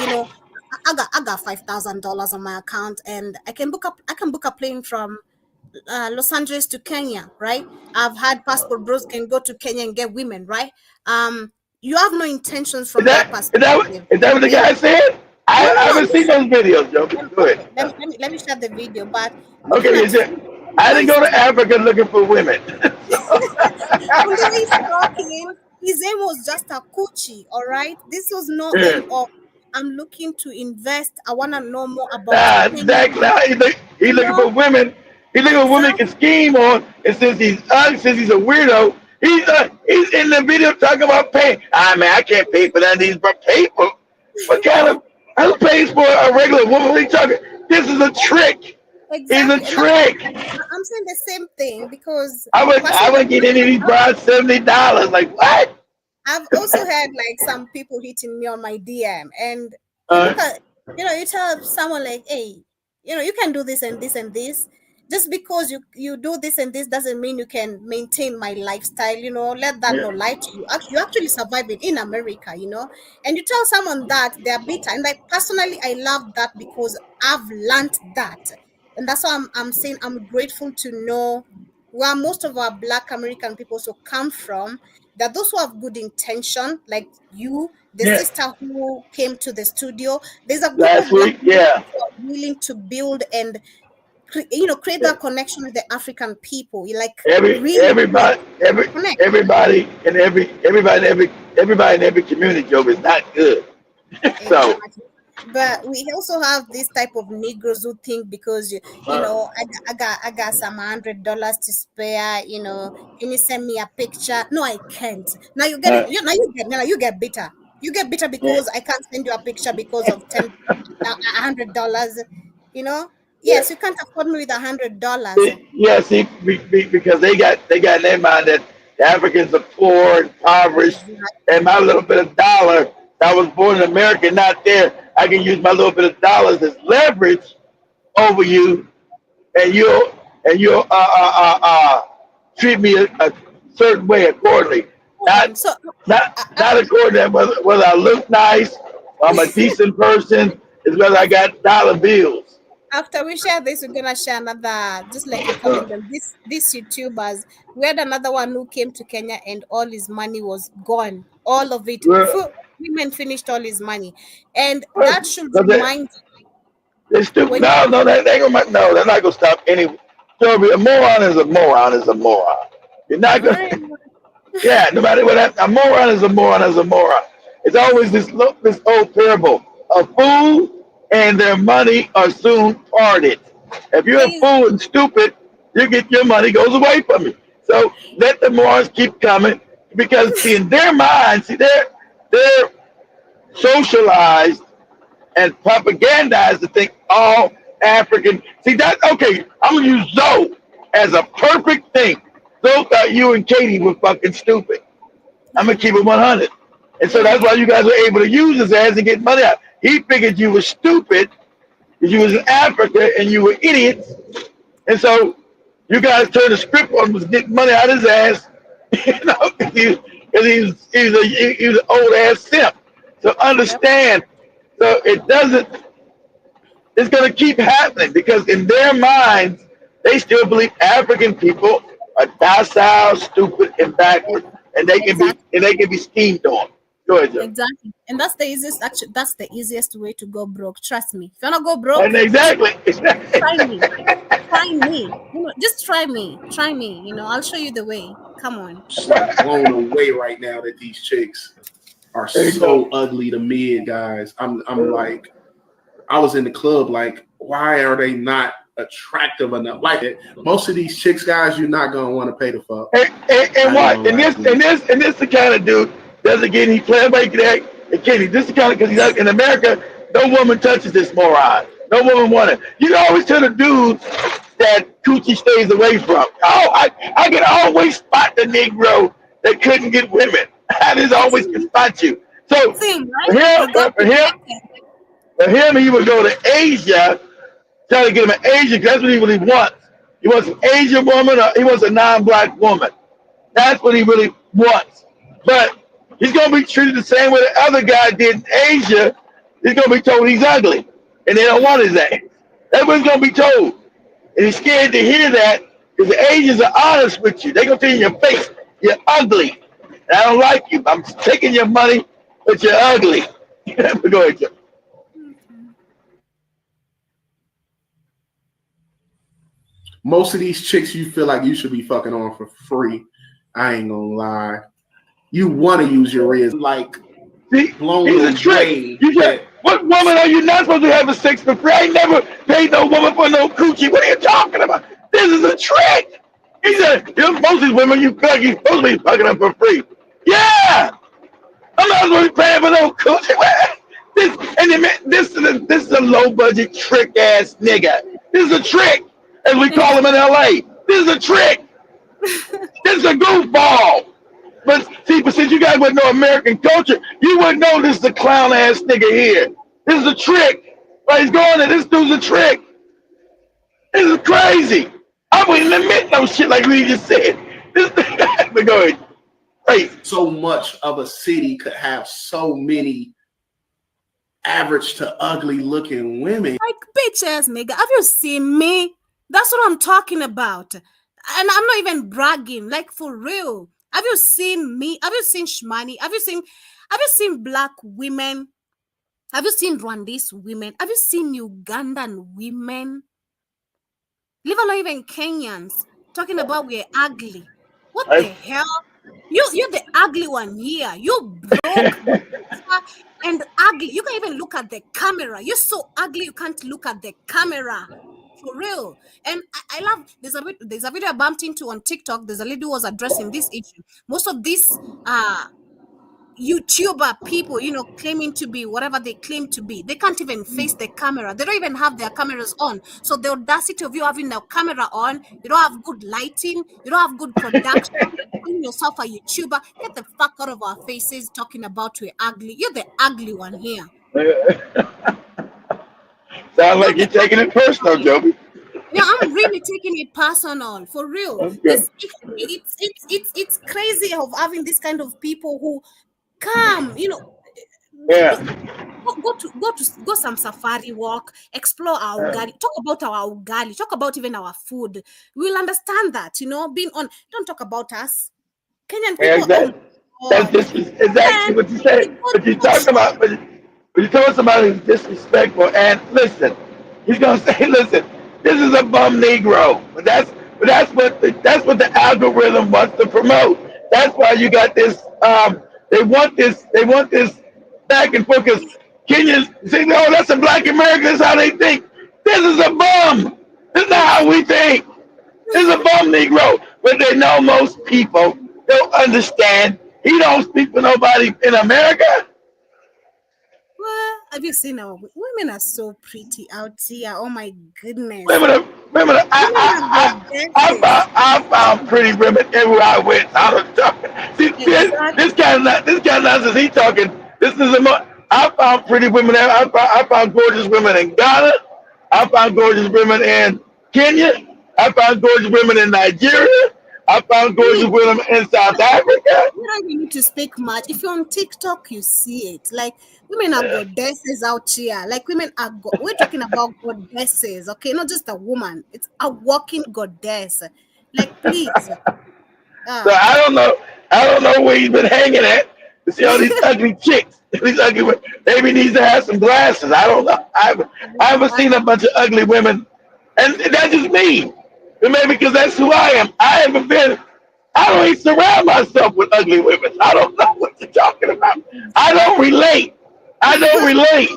I got $5,000 on my account and I can book a plane from Los Angeles to Kenya, right? I've had passport bros can go to Kenya and get women, right? You have no intentions Is from their perspective. is that what the Yeah. guy said? No, no, I no. haven't seen those videos, Joe. Go Okay, ahead. let me share the video. But Okay, looking at from I the way didn't go to he's Africa looking for women. from the way he's talking, his aim was just a coochie. All right, this was no Yeah. aim of I'm looking to invest. I want to know more about Nah, Kenya. exactly. Nah, he You looking know for women. He looking for women he can exactly, scheme on. And since he's a weirdo, he's in the video talking about paying. Ah man, I can't pay for that. These but pay for what kind of who pays for a regular woman? What are you talking? This is a trick. He's a exactly, and trick. I'm saying the same thing because I personally, wouldn't get any of these brides $70. Like what? I've also had like some people hitting me on my DM, and you Uh, look at, you tell someone like, hey, you can do this and this and this. Just because you do this and this doesn't mean you can maintain my lifestyle. Let that yeah, not lie to you. You actually surviving in America, and you tell someone that they're bitter. And like personally, I love that because I've learned that, and that's why I'm saying I'm grateful to know where most of our Black American people also come from, that those who have good intention, like you, the yeah. sister who came to the studio, there's a group Last of Black week, yeah. Americans who are willing to build and create Yeah. that connection with the African people. You like Every really like everybody connect. everybody in every community joke is not good. So Exactly. But we also have this type of Negroes who think because I got some $100 to spare. Can you send me a picture? No, I can't. Now you get it. uh, Now you get bitter. You get bitter yeah, because I can't send you a picture because of $100. You know. yeah. Yes, you can't afford me with $100. Yeah, see, because they got in their mind that the Africans are poor, impoverished, and my little bit of dollar. I was born in America, not there. I can use my little bit of dollars as leverage over you, and you'll treat me a certain way accordingly. Not So not according to whether I look nice, or I'm a decent person, is whether I got dollar bills. after we share this, we're gonna share another, just like you're Uh, calling them, these YouTubers. We had another one who came to Kenya and all his money was gone, all of it. well, Women finished all his money, and that should because remind you they're stupid. when No, no, they ain't gonna. No, they're not gonna stop any. So a moron is a moron is a moron. You're not all gonna. right, Yeah, no matter what. A moron is a moron is a moron. It's always this old parable: a fool and their money are soon parted. If you're a based fool and stupid, you get your money goes away from you. So let the morons keep coming because see in their minds, see they're socialized and propagandized to think all African. See that? Okay, I'm gonna use Zoe as a perfect thing. Zoe thought you and Katie were fucking stupid. I'm gonna keep it 100, and so that's why you guys were able to use his ass and get money out. He figured you were stupid because you was in Africa and you were idiots, and so you guys turned the script on him, was getting money out of his ass, you know, because he was an old ass simp. So understand. So it doesn't. It's going to keep happening because in their minds, they still believe African people are docile, stupid, and backward, and they can be schemed on. Go ahead, Joe. Exactly. And that's the easiest, actually, that's the easiest way to go broke. Trust me. If you want to go broke, And exactly. try me. Try me. You know, just try me. Try me. You know, I'll show you the way. Come on. I'm blown away right now that these chicks are so ugly to me, guys. I'm like, I was in the club, like, why are they not attractive enough? Like, most of these chicks, guys, you're not gonna want to pay the fuck. And what? And this the kind of dude doesn't get any play like that. And Kenny, this is kind of because he's like, in America, no woman touches this moron. No woman wants it. You can always tell the dudes that coochie stays away from. Oh, I can always spot the Negro that couldn't get women. I just always can spot you. So for him, he would go to Asia, try to get him an Asian, because that's what he really wants. He wants an Asian woman, or he wants a non-black woman. That's what he really wants. But he's going to be treated the same way the other guy did in Asia. He's going to be told he's ugly, and they don't want his ass. That's what he's going to be told. And he's scared to hear that, because the Asians are honest with you. They're going to tell you in your face, you're ugly. And I don't like you. I'm taking your money, but you're ugly. Go ahead, Joe. Most of these chicks you feel like you should be fucking on for free. I ain't gonna lie. You want to use your ears like blown a trick. What woman are you not supposed to have a sex for free? I ain't never paid no woman for no coochie. What are you talking about? This is a trick. He said, most of these women you fuck, you supposed to be fucking them for free. Yeah. I'm not supposed to be paying for no coochie. This is a low budget trick ass nigga. This is a trick, as we call him in LA. This is a trick. This is a goofball. But since you guys wouldn't know American culture, you wouldn't know this is a clown ass nigga here. This is a trick. But he's going there. This dude's a trick. This is crazy. I wouldn't admit no shit like we just said. This thing, but go ahead. Crazy. So much of a city could have so many average to ugly looking women. Like, bitch ass nigga, have you seen me? That's what I'm talking about. And I'm not even bragging, like for real. Have you seen me? Have you seen Shmani? Have you seen black women? Have you seen Rwandese women? Have you seen Ugandan women? Leave alone even Kenyans talking about we're ugly. What the hell? You're the ugly one here. You broke and ugly. You can't even look at the camera. You're so ugly you can't look at the camera. For real. And I love there's a video I bumped into on TikTok. There's a lady who was addressing this issue. Most of these YouTuber people, claiming to be whatever they claim to be, they can't even face the camera. They don't even have their cameras on. So the audacity of you having the camera on, you don't have good lighting, you don't have good production, calling yourself a YouTuber. Get the fuck out of our faces talking about we're ugly. You're the ugly one here. Sounds like you're taking it personal, Joby. Yeah, I'm really taking it personal, for real. Okay. It's crazy of having this kind of people who come, go some safari walk, explore our ugali, talk about our ugali, talk about even our food. We'll understand that, being on. Don't talk about us, Kenyan people. Exactly. That's exactly what you said. But you talk about, but you tell somebody who's disrespectful. And listen, he's gonna say, listen, this is a bum Negro. But that's what the algorithm wants to promote. That's why you got this. They want this back and forth, because Kenyans say, no, that's a black American, that's how they think. This is a bum. This is not how we think. This is a bum Negro. But they know most people don't understand. He don't speak for nobody in America. Well, Have you seen our women are so pretty out here? Oh my goodness. Women, women, Women have goddesses. I found pretty women everywhere I went. I don't talk. See, this Exactly. kind of nonsense he talking. This is I found pretty women. I found gorgeous women in Ghana. I found gorgeous women in Kenya. I found gorgeous women in Nigeria. I found gorgeous Please, women in South Africa. you don't even need to speak much. If you're on TikTok, you see it. Like women are goddesses out here. Like women are we're talking about goddesses, okay? Not just a woman. It's a walking goddess. Like please. So Ah. I don't know where he's been hanging at to see all these ugly chicks. These ugly women. Maybe he needs to have some glasses. I don't know. I haven't seen a bunch of ugly women, and that's just me. And maybe because that's who I am. I haven't been. I don't even surround myself with ugly women. I don't know what you're talking about. I don't relate. I don't relate.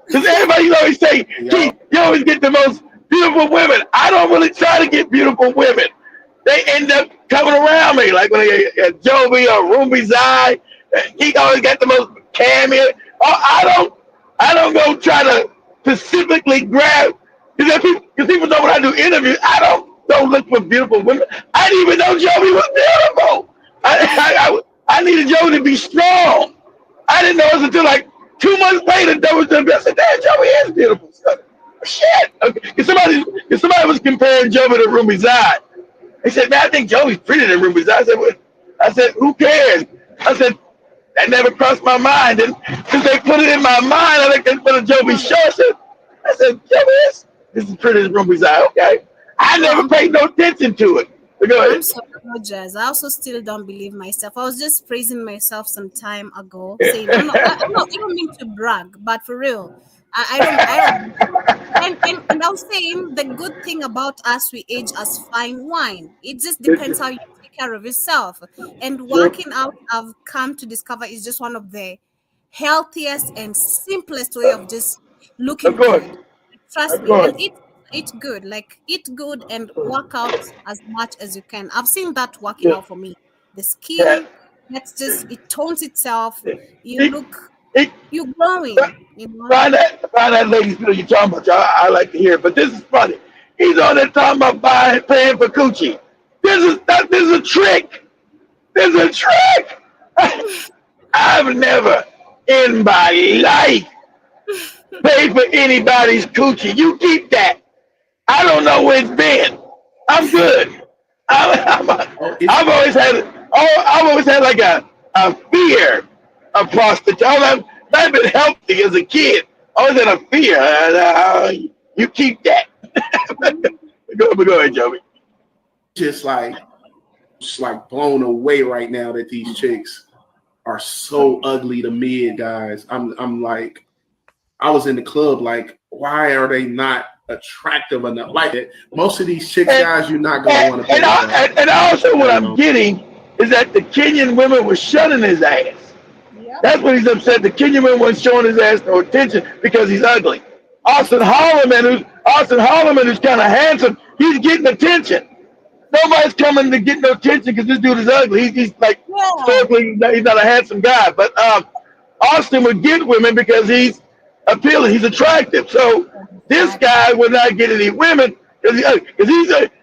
Because everybody always say, Yo, Keith, you always get the most beautiful women. I don't really try to get beautiful women. They end up coming around me. Like when they get Joby or Ruby's Eye, he always got the most cameo. Oh, I don't go try to specifically grab, because people know when I do interviews, I don't look for beautiful women. I didn't even know Joby was beautiful. I needed Joby to be strong. I didn't know it until like 2 months later that was the best. I said, damn, Joey is beautiful. So, shit. Okay. If somebody was comparing Joey to Ruby Zod, they said, man, I think Joey's prettier than Ruby Zod. I said, who cares? I said, that never crossed my mind. And since they put it in my mind, I think they put a Joey show. I said, Joey this is prettier than Ruby Zod. Okay. I No, never paid no attention to it. But go I'm ahead. sorry, Rogers. I also still don't believe myself. I was just praising myself some time ago, saying I'm not. I don't mean to brag, but for real, I don't. And I was saying the good thing about us, we age as fine wine. It just depends how you take care of yourself. And True. working out, I've come to discover, is just one of the healthiest and simplest way of just Of looking course. good. Trust Of me. And course. eat good. Like eat good and work out as much as you can. I've seen that working Yeah. out for me. The Yeah. skin, that's just it tones itself. You It, look it, you're glowing, you know. find that lady still you're talking about. I like to hear it. But this is funny. He's on there talking about paying for coochie. This is a trick. This is a trick. I've never in my life paid for anybody's coochie. You keep that. I don't know where it's been. I'm good. oh, it's I've always had like a fear of prostitution. I've been healthy as a kid. I always had a fear. You keep that. Go ahead, Joey. just like blown away right now that these chicks are so ugly to mid guys. I'm like, I was in the club like, why are they not attractive enough? Like that. Most of these chicks, And guys, you're not gonna want to play with that. and also what You I'm know, getting is that the Kenyan women were shunning his ass. Yep. That's what he's upset. The Kenyan women wasn't showing his ass no attention because he's ugly. Austin Holloman, who's kind of handsome, he's getting attention. Nobody's coming to get no attention because this dude is ugly. He's like Yeah. historically he's not a handsome guy, but Austin would get women because he's appealing. He's attractive. So this Exactly. guy would not get any women because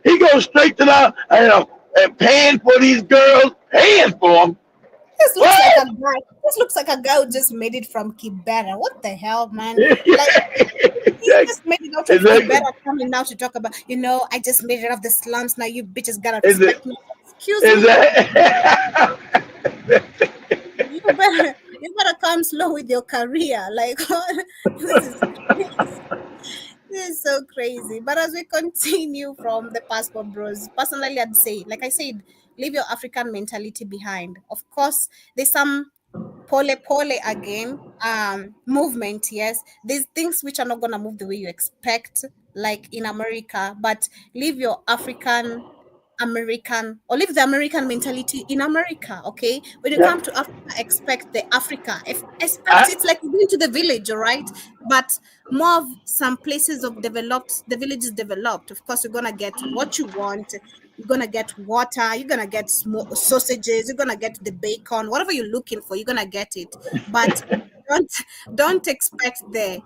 he goes straight to the and paying for these girls, paying for them. This looks like a What? guy. This looks like a guy who just made it from Kibera. What the hell, man? Like he exactly. just made it out of Exactly. Kibera, coming now to talk about, I just made it off the slums. Now you bitches gotta Is it? respect me. Excuse Is me. that? You better come slow with your career. Like this is crazy. This is so crazy. But as we continue from the passport bros, personally, I'd say, like I said, leave your African mentality behind. Of course, there's some pole again movement. Yes, there's things which are not gonna move the way you expect, like in America. But leave your African American, or leave the American mentality in America. Okay, when you Yeah. come to Africa, expect the Africa. If expect I, it's like going to the village, all right. But more of some places of developed, the village is developed. Of course, you're gonna get what you want. You're gonna get water. You're gonna get sausages. You're gonna get the bacon. Whatever you're looking for, you're gonna get it. But don't expect the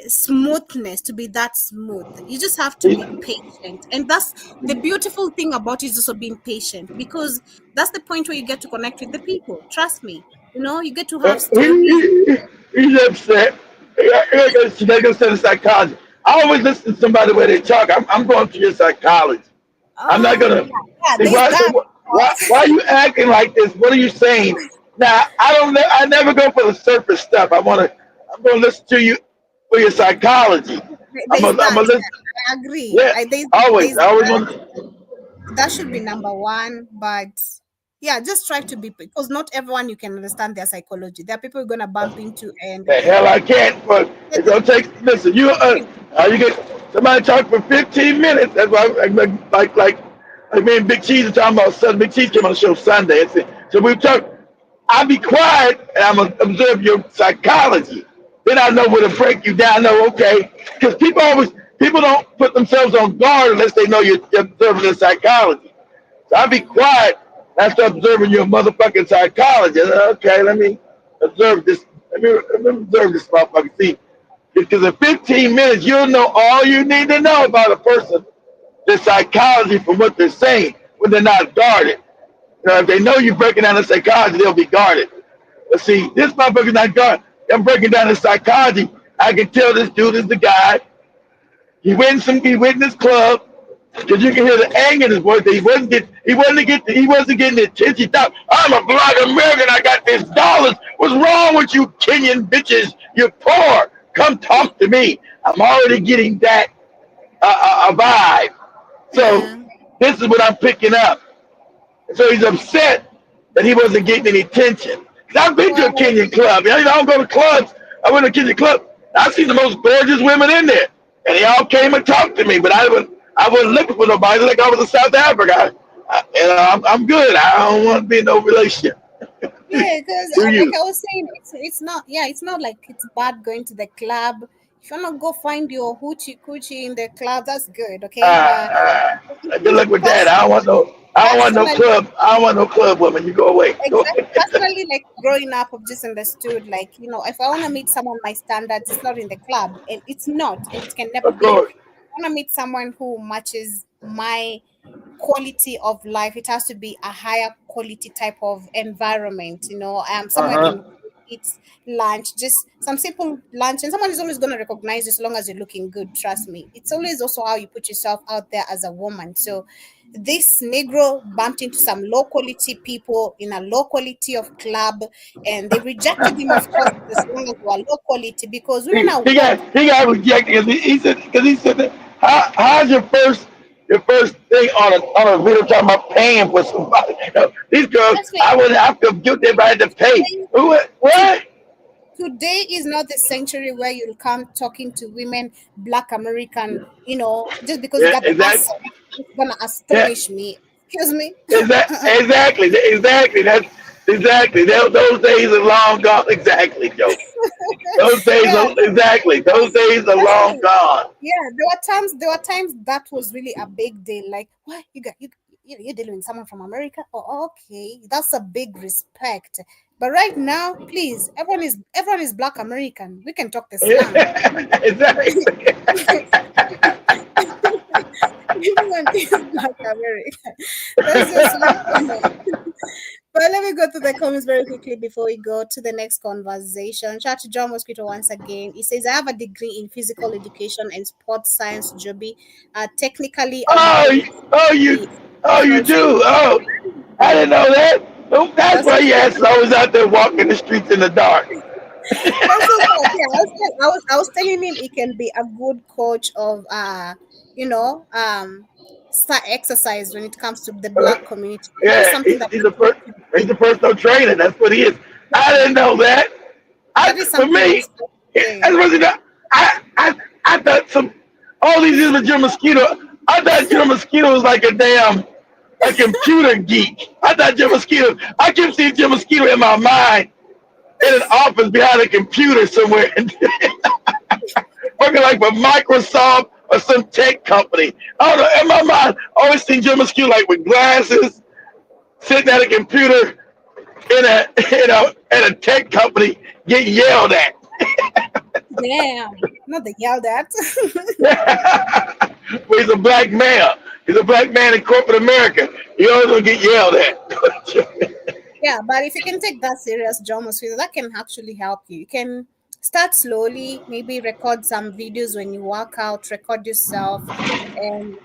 smoothness to be that smooth. You just have to be He, patient. And that's the beautiful thing about it, is also being patient, because that's the point where you get to connect with the people. Trust me. You get to have stories. he's upset. They gonna study psychology. I always listen to somebody where they talk. I'm going to your psychology. I'm not gonna. Yeah, yeah, See, there's why, that. why are you acting like this? What are you saying? Now, I don't. I never go for the surface stuff. I'm gonna listen to you for your psychology. There's I'm that. gonna listen. Yeah, I agree. Yeah, There's always. there's I always that. want. That should be number one. But yeah, just try to be, because not everyone you can understand their psychology. There are people you're gonna bump into, and The hell I can't. But it's gonna take. Listen, you get somebody talk for 15 minutes. That's why, like me and Big Cheese are talking about Sunday. Big Cheese came on the show Sunday. So we talk. I be quiet and I'm gonna observe your psychology. Then I know where to break you down. I know, okay, because people don't put themselves on guard unless they know you're observing their psychology. So I be quiet and I start observing your motherfucking psychology. Okay, let me observe this. Let me observe this motherfucker. See, because in 15 minutes you'll know all you need to know about a person, their psychology from what they're saying when they're not guarded. If they know you're breaking down the psychology, they'll be guarded. But see, this motherfucker's not guarded. I'm breaking down the psychology. I can tell this dude is the guy. He went in this club because you can hear the anger in his voice. That he wasn't getting the attention. He thought, I'm a black American. I got this dollars. What's wrong with you Kenyan bitches? You're poor. Come talk to me. I'm already getting that vibe. So yeah. this is what I'm picking up. So he's upset that he wasn't getting any attention. 'Cause I've been to a Well, Kenyan club. I don't go to clubs. I went to a Kenyan club. I've seen the most gorgeous women in there, and they all came and talked to me. But I wasn't looking for nobody like I was in South Africa. I'm good. I don't want to be in no relationship. yeah, because Do like you? I was saying, it's not, yeah, it's not like it's bad going to the club. If you wanna go find your hoochie coochie in the club, that's good, okay? But Good luck with that. I don't want no personally, club. I don't want no club woman. You go away. Go exactly, away. personally, like growing up, I've just understood, like, if I want to meet someone my standards, it's not in the club, and it's not, and it can never Of be. course. I want to meet someone who matches my quality of life. It has to be a higher quality type of environment, somewhere I Uh-huh. can eat lunch, just some simple lunch, and someone is always going to recognize you as long as you're looking good. Trust me, it's always also how you put yourself out there as a woman. So this negro bumped into some low quality people in a low quality of club, and they rejected him, of course, as long as you are low quality, because women are worth. He got rejected because he said that, how's your first thing on a video talking about paying for somebody? These girls, Trust me, I feel guilty if I had to pay. Who? today, What? today is not the century where you'll come talking to women, Black American, just because you Yeah, got the exactly. accent. It's gonna Yeah, astonish me. Excuse me. exactly. That's exactly. Those days are long gone. Exactly, Joe. Those days Yeah, are exactly. Those days are trust long me. gone. Yeah, there were times that was really a big deal. Like, what you're dealing with someone from America? Oh, okay, that's a big respect. But right now, please, everyone is Black American. We can talk the slang. Exactly. Everyone is Black American. Let's just But let me go to the comments very quickly before we go to the next conversation. Shout out to John Mosquito once again. He says, I have a degree in physical education and sports science, Joby. Technically, I'm a Oh, holistic you personal trainer. do. Oh, I didn't know that. Oh, that's That's why what's your up. ass is always out there walking the streets in the dark. That's what's up. Yeah, I was telling him he can be a good coach of you know, um exercise when it comes to the Uh, Black community. That is yeah, something that he's a personal trainer. That's what he is. I didn't know that. that is For something me, he's that's doing. what I thought all these years with Jim Mosquito. I thought Jim Mosquito was like a computer geek. I thought Jim Mosquito. I kept seeing Jim Mosquito in my mind in an office behind a computer somewhere, working like for Microsoft or some tech company. I don't know. In my mind, I always seen Jim Mosquito like with glasses, sitting at a computer in a tech company get yelled at. Damn, not the yelled at. But he's a black male. He's a black man in corporate America. He always gonna get yelled at. Yeah, but if you can take that serious job mosquito, that can actually help you. You can start slowly, maybe record some videos when you work out, record yourself, and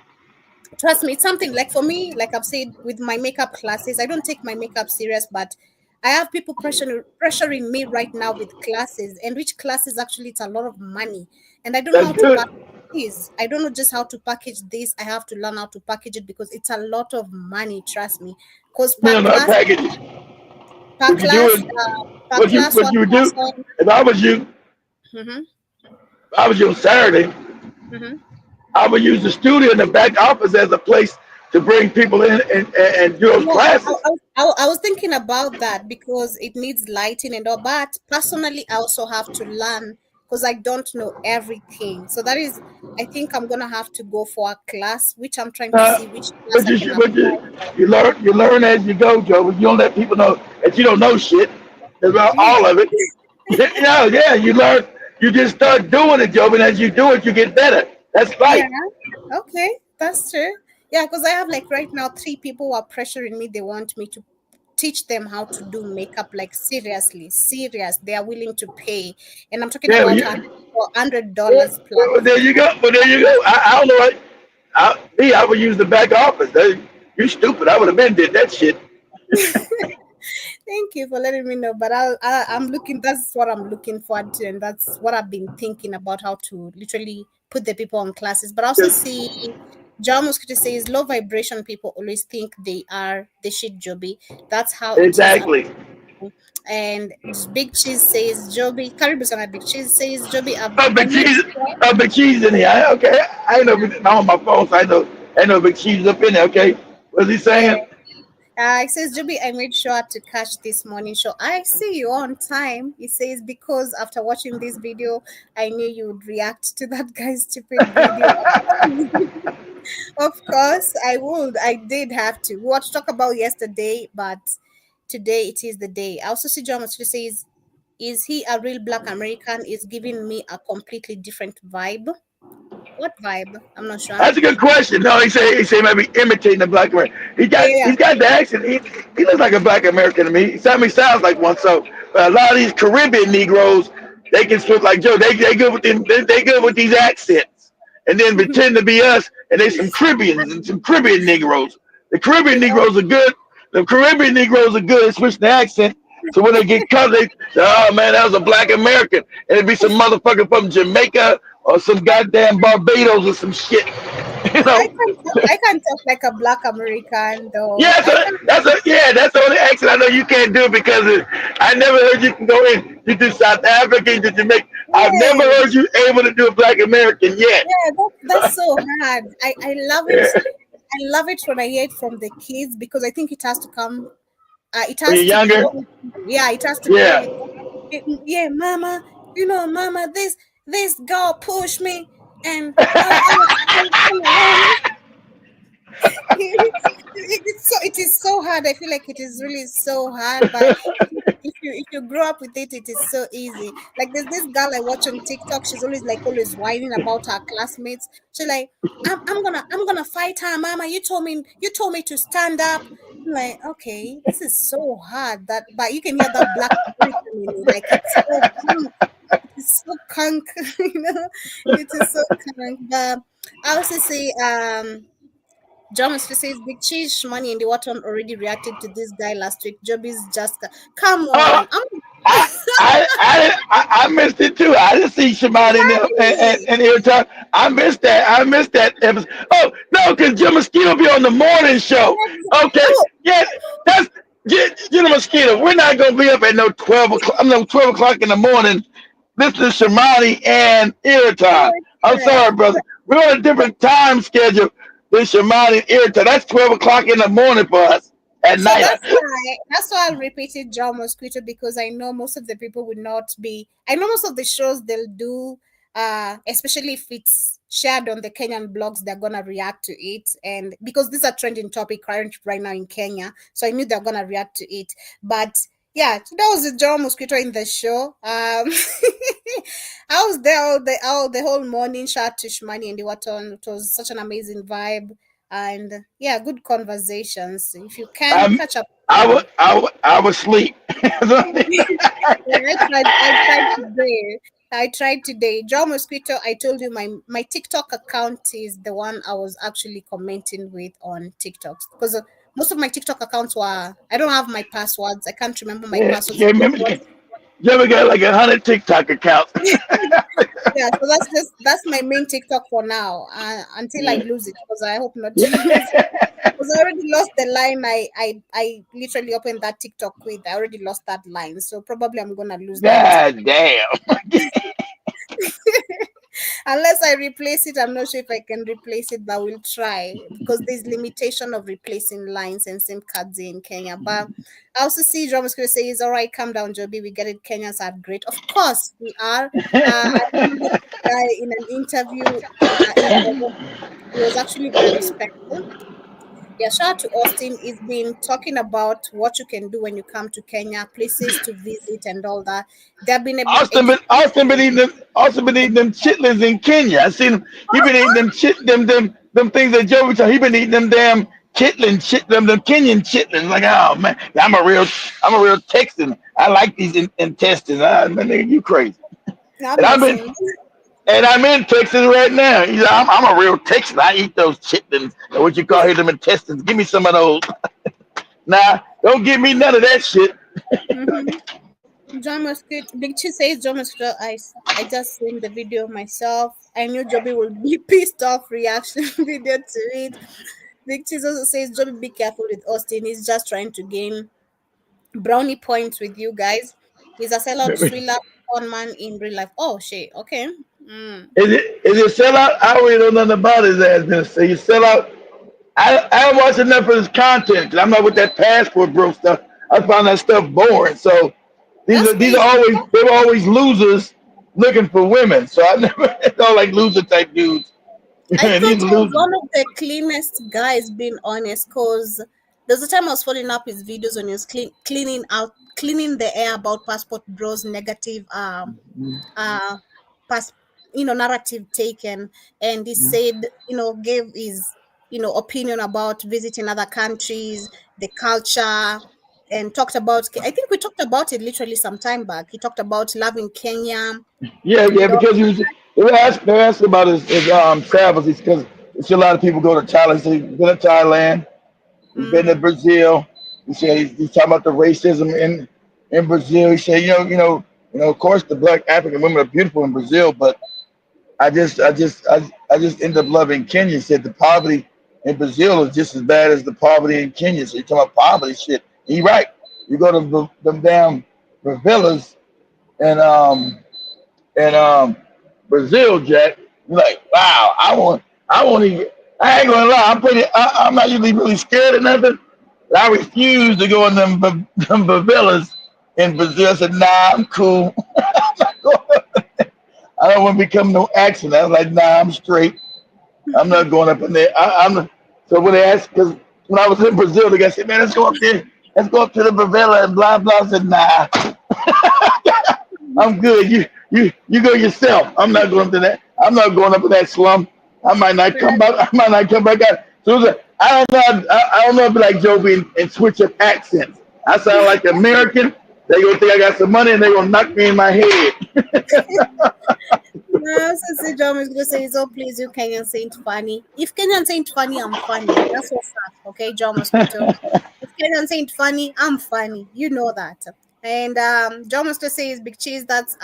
trust me, it's something like for me, like I've said with my makeup classes, I don't take my makeup serious, but I have people pressuring me right now with classes, and which classes actually it's a lot of money, and I don't know That's how to good. package this. I don't know just how to package this. I have to learn how to package it because it's a lot of money. Trust me, because No, not packages. per What you do class, is per class what one you would do. person. If I was you, Mm-hmm, if I was you on Saturday, mm-hmm. I would use the studio in the back office as a place to bring people in and do those No, classes. I was thinking about that because it needs lighting and all. But personally, I also have to learn because I don't know everything. So that is, I think I'm gonna have to go for a class, which I'm trying to Uh, see which class but I can but apply for. you learn as you go, Joe. But you don't let people know that you don't know shit about Yeah, all of it. Yeah, you learn. You just start doing it, Joe. And as you do it, you get better. That's yeah. life. Okay, that's true. Yeah, because I have like right now 3 people who are pressuring me. They want me to teach them how to do makeup, like seriously, serious. They are willing to pay, and I'm talking Yeah, about you, $100 plus. well, there you go. Well, there you go. I don't know what. I would use the back office. You stupid. I would have been did that shit. Thank you for letting me know. But I'm looking. That's what I'm looking forward to, and that's what I've been thinking about how to literally put the people on classes. But I also see John Mosquito says low vibration people always think they are the shit Joby. That's how it is. Exactly. And Big Cheese says Joby. Caribous on Big Cheese says Joby. I Big made cheese. sure. Big cheese in here. Okay. I know. I'm on my phone, so I know big cheese up in there. Okay. What's he Yeah. saying? It says, Joby, I made sure to catch this morning show. I see you on time. It says, because after watching this video, I knew you would react to that guy's stupid video. Of course, I would. I did have to. We were to talk about yesterday, but today it is the day. I also see John Mosquito says, is he a real black American? Is giving me a completely different vibe. What vibe? I'm not sure. That's a good question. No, he said maybe imitating a black American. Yeah, He's got the accent. He looks like a black American to me. He sounds like one. So a lot of these Caribbean Negroes, they can speak like Joe. They good with they good with these accents, and then yeah. pretend to be us. And they some Caribbeans and some Caribbean Negroes. The Caribbean Yeah. Negroes are good. The Caribbean Negroes are good at switching the accent. So when they get caught, they oh man, that was a black American, and it'd be some motherfucker from Jamaica or some goddamn Barbados or some shit. You know. I can talk like a black American though. Yeah, so I can. that's the only accent I know you can't do because I never heard you can go in. You do South African, to Jamaica. I've never Yeah, heard you able to do a black American yet. yeah, that's so hard. I love it. I love it when I hear it from the kids because I think it has to come. It When has you're to younger, grow. Yeah, it has to grow yeah. with. Yeah, mama. Mama, this girl pushed me, and I it is so hard. I feel like it is really so hard, but if you grow up with it, it is so easy. Like there's this girl I watch on TikTok. She's always whining about her classmates. She's like, I'm gonna fight her, mama. You told me to stand up. I'm like, okay, this is so hard. But you can hear that black American in me. Like it's so punk. It is so kunk, It is so kunk. But I also say John Mosfet says Big Cheese money in the water already reacted to this guy last week. Joby's just come Oh, on. I'm I missed it too. I didn't see Shimon in there exactly. and every time. I missed that. I missed that episode. Oh no, because Jim Mosquito be on the morning show. Okay, Oh, yeah, that's Jim Mosquito. We're not gonna be up at no 12 o'clock. I'm no 12 o'clock in the morning. This is Shimani and Irritan. I'm sorry, yeah. brother. We're on a different time schedule than Shimani and Irritan. That's 12 o'clock in the morning for us at So night. that's why I repeated John Mosquito because I know most of the people would not be. I know most of the shows they'll do, especially if it's shared on the Kenyan blogs, they're gonna react to it, and because these are trending topic current right now in Kenya, so I knew they're gonna react to it. But yeah, so that was the Joe Mosquito in the show. I was there all the whole morning. Shout out to Shmani and Iwaton. It was such an amazing vibe, and yeah, good conversations. If you can I'm, catch up with I was, them. I was asleep. Yeah, I tried today. I tried today. Joe Mosquito, I told you my TikTok account is the one I was actually commenting with on TikTok because most of my TikTok accounts were I don't have my passwords. I can't remember my Yeah, passwords. yeah, remember, you ever got like 100 TikTok accounts? Yeah, so that's my main TikTok for now until I Yeah. lose it because I hope not to lose it. Because I already lost the line. I literally opened that TikTok with. I already lost that line, so probably I'm gonna lose that God damn. unless I replace it. I'm not sure if I can replace it, but we'll try because there's limitation of replacing lines and SIM cards in Kenya. But I also see John was going to say, "It's all right, calm down, Joby. We get it. Kenyans are great. Of course we are." I remember this guy in an interview in Oregon. He was actually very respectful. Yeah, shout out to Austin. He's been talking about what you can do when you come to Kenya, places to visit, and all that. There have been Austin been eating them chitlins in Kenya. I seen him. He been eating them things that Joe was talking. He been eating them damn them Kenyan chitlins. Like, oh man, I'm a real Texan. I like these intestines. Ah, man, nigga, you crazy. I'm And the I've been same. and I'm in Texas right now. He's like, I'm a real Texan. I eat those chitlins, or what you call here them intestines. Give me some of those. Nah, don't give me none of that shit. Mm-hmm. John Mosquito, Big Cheese says John Mosquito. I just seen the video myself. I knew Joby will be pissed off reaction video to it. Big Cheese also says Joby, be careful with Austin. He's just trying to gain brownie points with you guys. He's a sellout thriller con man in real life. Oh shit. Okay. Mm. Is it sellout? I don't really know nothing about his ass. Been say you sell out. I haven't watched enough of his content because I'm not with that passport bro stuff. I found that stuff boring. So That's these are crazy. always they were always losers looking for women. So I never thought like loser type dudes. I And thought these he was losers. one of the cleanest guys, being honest, because there's a time I was following up his videos when he was cleaning the air about passport bros negative uh pass narrative taken, and he said, gave his opinion about visiting other countries, the culture, and talked about, I think we talked about it literally some time back. He talked about loving Kenya Yeah, yeah, and all. because he was they asked about his travels. It's because it's a lot of people go to Thailand. So he's been to Thailand, he's been to Mm, Brazil. He said he's talking about the racism in Brazil. He said, of course the black African women are beautiful in Brazil, but I just ended up loving Kenya. He said the poverty in Brazil is just as bad as the poverty in Kenya. So you talking about poverty shit. He right. You go to them damn favelas and and Brazil, Jack. You're like, wow, I won't even. I ain't gonna lie. I'm not usually really scared of nothing. But I refuse to go in them favelas in Brazil. I said, nah, I'm cool. I don't want to become no accident. I was like, nah, I'm straight. I'm not going up in there. I'm. So when they asked, because when I was in Brazil, the guy said, man, let's go up there. Let's go up to the favela and blah blah. I said, nah, I'm good. You go yourself. I'm not going to that. I'm not going up in that slum. I might not come back. I might not come back out. So I don't know. I don't know if like Joby and switch up accents. I sound like American. They gonna think I got some money and they gonna knock me in my head. no, so say John is going to say, "Oh, please, you Kenyan Saint Funny. If Kenyan Saint Funny, I'm funny. That's what's up, okay, John Mosquito. If Kenyan Saint Funny, I'm funny. You know that." And John Mosquito says, "Big cheese. That's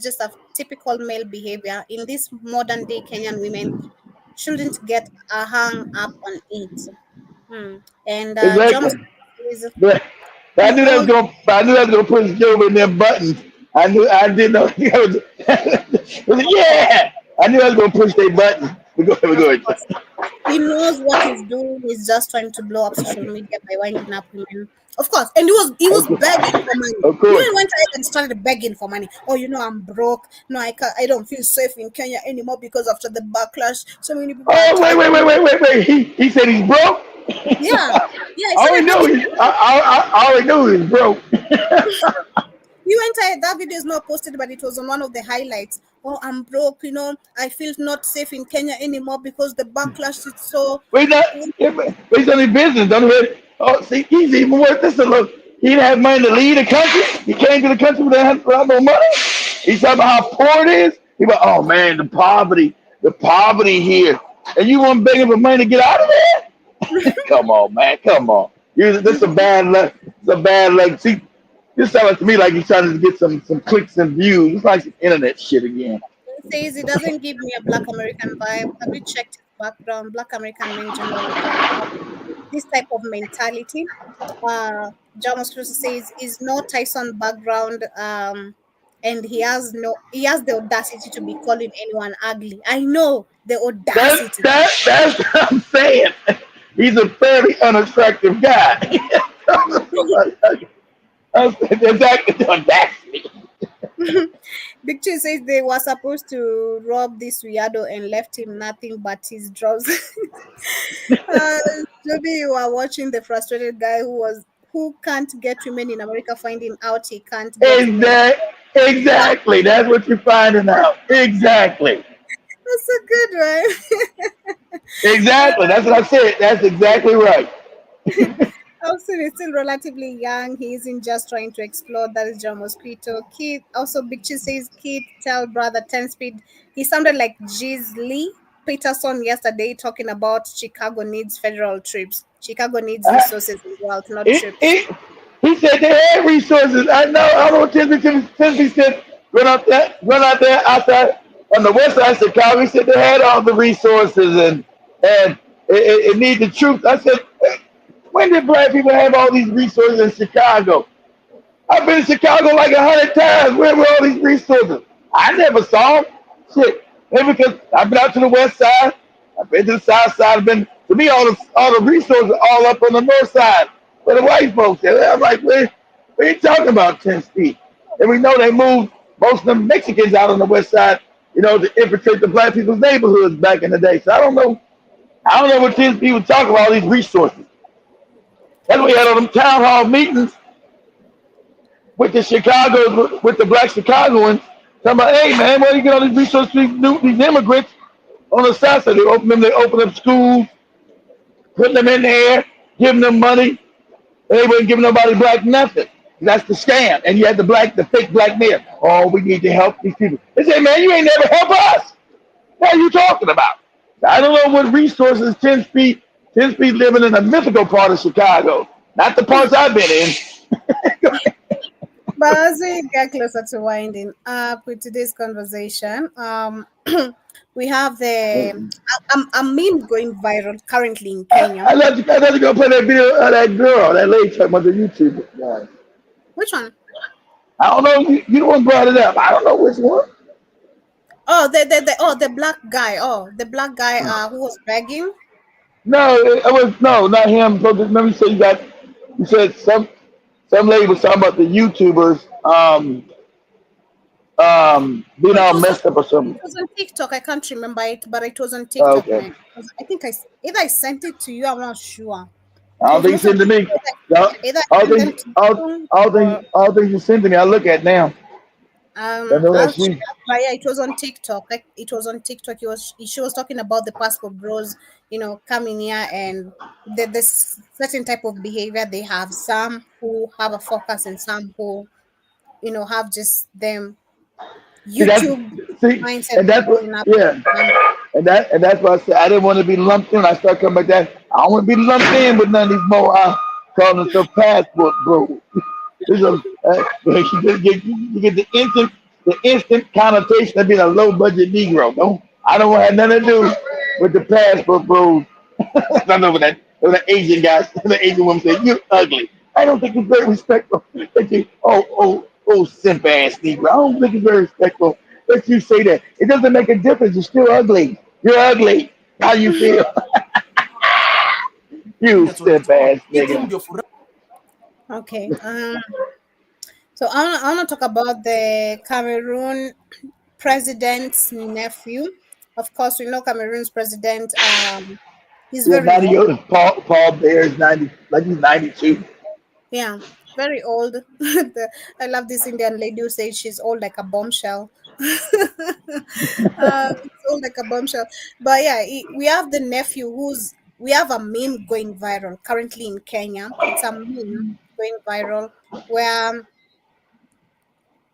just a typical male behavior. In this modern day, Kenyan women shouldn't get hung up on it." Hmm. And John Exactly. Mosquito says But he knows. I knew that was gonna put Job in them buttons. I didn't know. Yeah, I knew I was gonna push their buttons. We Of go ahead. course, he knows what he's doing. He's just trying to blow up social media by winding up women. Of course, and he was begging for money. Of He course. even went ahead and started begging for money. Oh, I'm broke. No, I don't feel safe in Kenya anymore because after the backlash, so many people are Oh attacking me. wait. He said he's broke. Yeah, Yeah, I All saw we that knew video. is all we knew is broke. You entire that video is not posted, but it was on one of the highlights. Oh, I'm broke. I feel not safe in Kenya anymore because the backlash is so. We not. Yeah, but he's on his business. Don't he? Oh, see, he's even worse. This is look. He didn't have money to leave the country. He came to the country without no money. He's talking about how poor it is. He went, oh man, the poverty here, and you want begging for money to get out of there? Come on, man, come on. This is a bad luck. It's a bad luck. See, this sounds to me like he's trying to get some clicks and views. It's like some internet shit again. It says it doesn't give me a Black American vibe. Have you checked his background? Black American men generally don't have this type of mentality. Jamos Cruz says is no Tyson background, and he has the audacity to be calling anyone ugly. I know the audacity. That's what I'm saying. He's a fairly unattractive guy. That's exactly the audacity. Big Chief says they were supposed to rob this weirdo and left him nothing but his drawers. uh, Maybe you are watching the frustrated guy who can't get women in America finding out he can't get women. Exactly. That's what you're finding out. Exactly. That's a good one. Exactly. That's what I said. That's exactly right. Also, he's still relatively young. He isn't just trying to explore. That is John Mosquito. Kid also Big Cheese says, Kid, tell brother 10 speed. He sounded like Lee Peterson yesterday talking about Chicago needs federal trips. Chicago needs Uh, resources and wealth, not it, trips. it, he said they had resources. I know. I don't know. Timothy said run out there outside on the west side of Chicago. He said they had all the resources and it need the troops. I said, when did black people have all these resources in Chicago? I've been in Chicago like 100 times. Where were all these resources? I never saw them. Shit. Maybe because I've been out to the west side. I've been to the south side. I've been to me all the resources are all up on the north side where the white folks are. I'm like, we ain't talking about 10 feet. And we know they moved most of the Mexicans out on the west side, to infiltrate the black people's neighborhoods back in the day. So I don't know what 10 people talk about all these resources. That's what we had on them town hall meetings with the black Chicagoans, talking about, hey man, where do you get all these resources, these immigrants on the south side? They open up schools, putting them in there, giving them money. They wouldn't give nobody black nothing. That's the scam. And you had the fake black mayor. Oh, we need to help these people. They say, man, you ain't never help us. What are you talking about? I don't know what resources 10 feet living in a mythical part of Chicago, not the parts I've been in. But as we get closer to winding up with today's conversation, we have a meme going viral currently in Kenya. I let you go play that video of that girl, that lady talking about the YouTube guy. Which one? I don't know. You the one brought it up. I don't know which one. Oh, the black guy. Oh, the black guy who was begging. No, it was no, not him. So remember, you said some lady was talking about the YouTubers being No, all messed up or it something. was on TikTok. I can't remember it, but it was on Oh, TikTok, okay. man. I think either I sent it to you. I'm not sure. I It don't was think you most of sent to me. No, either I all sent them things, to all, you or all things you sent to me, I look at now. I know I'll that's check. you. But yeah, it was on TikTok. Like it was on TikTok. She was talking about the passport bros, coming here and this certain type of behavior they have. Some who have a focus and some who, have just them See that's YouTube see, mindset and that's what growing up. yeah, And and that's why I said I didn't want to be lumped in. I started coming back that I don't want to be lumped in with none of these more calling themselves passport bro. This is you get the instant connotation of being a low budget Negro. I don't want to have nothing to do with the passport bros. I know when that Asian guy, the Asian woman said, "You're ugly." I don't think it's very respectful that you, simp ass Negro. I don't think it's very respectful that you say that. It doesn't make a difference. You're still ugly. You're ugly. How you feel? You simp ass nigga. okay. So I want to talk about the Cameroon president's nephew. Of course, we know Cameroon's president. He's Yeah, very 90. old. Paul Bear is 90, like he's 92. Yeah, very old. I love this Indian lady who says she's old like a bombshell. It's old like a bombshell. But yeah, we have the nephew we have a meme going viral currently in Kenya. It's a meme going viral where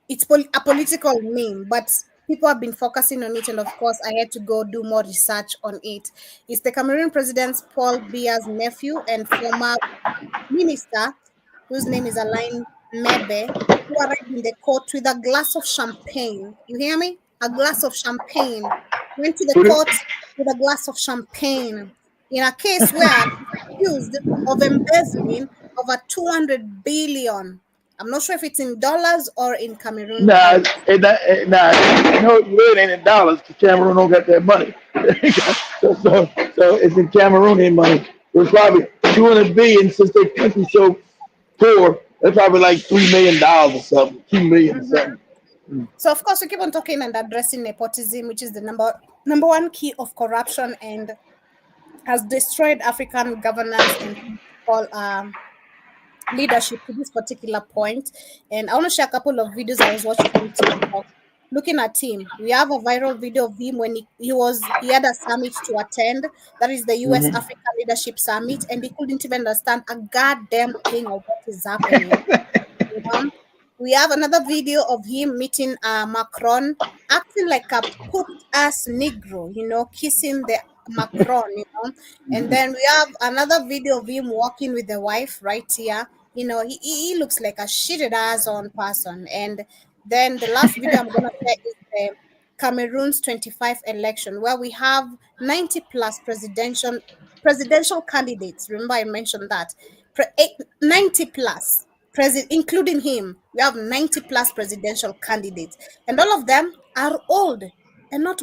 it's a political meme, but people have been focusing on it. And of course, I had to go do more research on it. It's the Cameroon president Paul Biya's nephew and former minister, whose name is Alain Mebe, who arrived in the court with a glass of champagne. You hear me? A glass of champagne. Went to the court with a glass of champagne in a case where he's accused of embezzling over 200 billion. I'm not sure if it's in dollars or in Cameroon Nah, currency. nah, no, it ain't in dollars because Cameroon don't got that money. So it's in Cameroonian money. It was probably 200 billion since their country so poor. That's probably like $3 million or something, 2 million or Mhm. something. So of course we keep on talking and addressing nepotism, which is the number one key of corruption and has destroyed African governance and political leadership to this particular point. And I want to share a couple of videos I was watching on TikTok. Looking at him, we have a viral video of him when he had a summit to attend. That is the U.S. Africa Leadership Summit, and he couldn't even understand a goddamn thing of what is happening. You know? We have another video of him meeting Macron, acting like a put ass Negro, kissing the Macron, And then we have another video of him walking with the wife right here. He looks like a shitted ass on person. And then the last video I'm gonna share is the Cameroon's 25 election, where we have 90 plus presidential candidates. Remember, I mentioned that 90 plus, including him. We have 90 plus presidential candidates, and all of them are old and not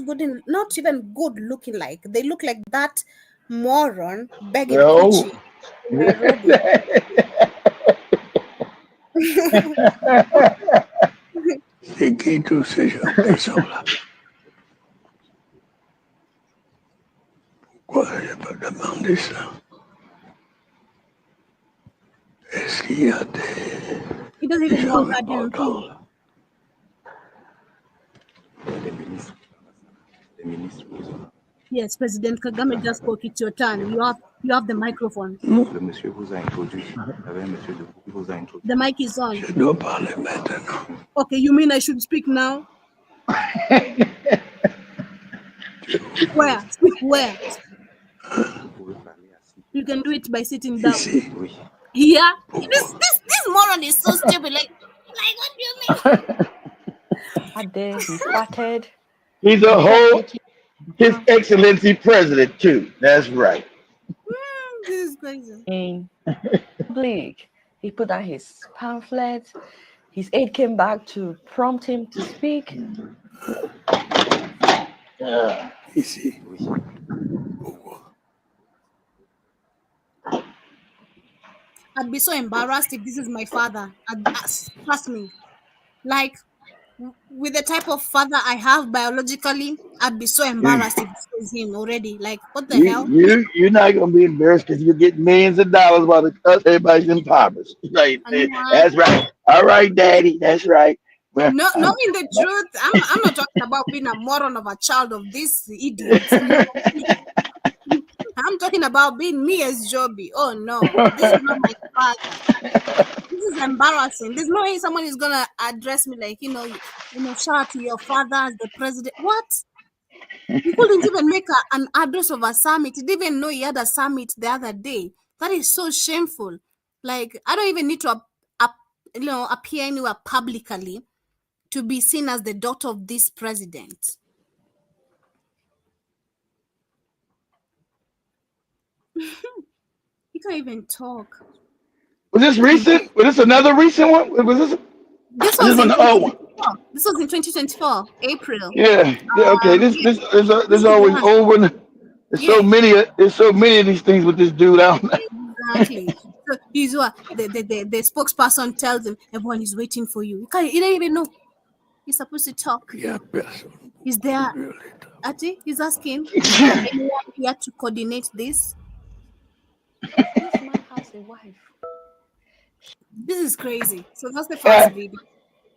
even good looking. Like they look like that moron begging No. coochie in Nairobi. C'est qui tous ces gens qui sont là? Pourquoi je n'ai pas demandé ça? Est-ce qu'il y a He doesn't even know gens a goddamn thing. importants là? Yes, President Kagame just spoke. It's your turn. You have the microphone. Le monsieur vous a introduit. Il y avait un monsieur de vous qui vous a introduit. The mic is on. Je dois parler maintenant. Okay, you mean I should speak now? Where? Speak where? Vous pouvez parler assis. You can do it by sitting down. Ici, Oui. Yeah. This moron is so stupid. Like what do you mean? Out there, he started. He's a whole His Excellency President too. That's right. This is crazy. In public, he put down his pamphlet. His aide came back to prompt him to speak. ici. Oui. Pourquoi? I'd be so embarrassed if this is my father. Trust me. Like, with the type of father I have biologically, I'd be so embarrassed if this was him already. Like, what the hell? You're not gonna be embarrassed because you get millions of dollars while everybody's impoverished. Right. That's right. All right, Daddy. That's right. Well, No, knowing the truth, I'm not talking about being a moron of a child of this idiot. No. I'm talking about being me as Joby. Oh no, this is not my father. This is embarrassing. There's no way someone is gonna address me like, shout out to your father as the president. What? You couldn't even make an address of a summit. You didn't even know he had a summit the other day. That is so shameful. Like, I don't even need to appear anywhere publicly to be seen as the daughter of this president. You can't even talk. was this recent? Was this another recent one? Was this? This This was in one the old one. 2024. This was in 2024, April. Yeah. Okay. This This is always one. over. There's Yeah. There's so many of these things with this dude out. Exactly. So he's what the spokesperson tells him, everyone is waiting for you. You don't even know. He's supposed to talk. Il y a personne pour He's there. conduire l'État. Ati, he's asking, is there anyone here to coordinate this? This man has a wife. This is crazy. So that's the first Yeah, video.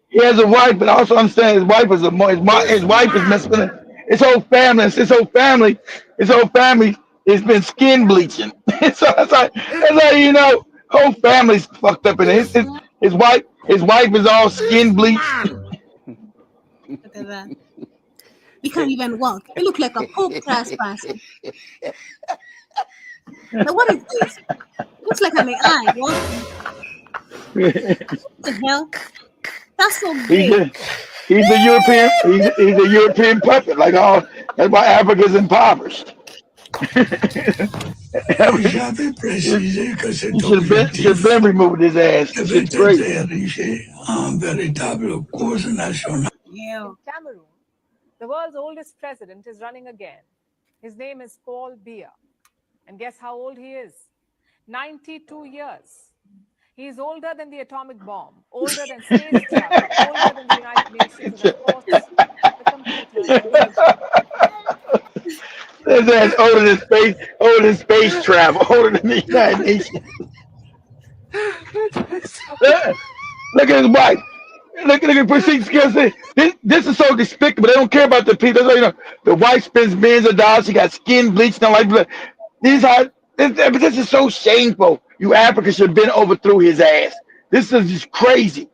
he has a wife, but also understand his wife is his wife is messing with him. His whole family has been skin bleaching. So that's how you know whole family's fucked up, and his wife is all skin bleached. Look at that. You can't even walk. You look like a hooked ass person. Now what is this? Looks like an AI walking. What the hell? That's so He's gay. a he's a European he's a European puppet. Like all that's why Africa's impoverished. J'avais précisé que cet He should have been removed his ass. devait Shit's être crazy. érigé en véritable cause nationale. Yeah. Cameroon, the world's oldest president is running again. His name is Paul Biya. And guess how old he is? 92 years. He is older than the atomic bomb, older than space travel, older than the United Nations, and of course, the computer. His ass older than space travel, older than the United Nations. Look at his wife. Look at proceed skills. This is so despicable. They don't care about the people. That's why, the wife spends millions of dollars. She got skin bleached. Don't like this is so shameful. You Africans should have been overthrew his ass. This is just crazy.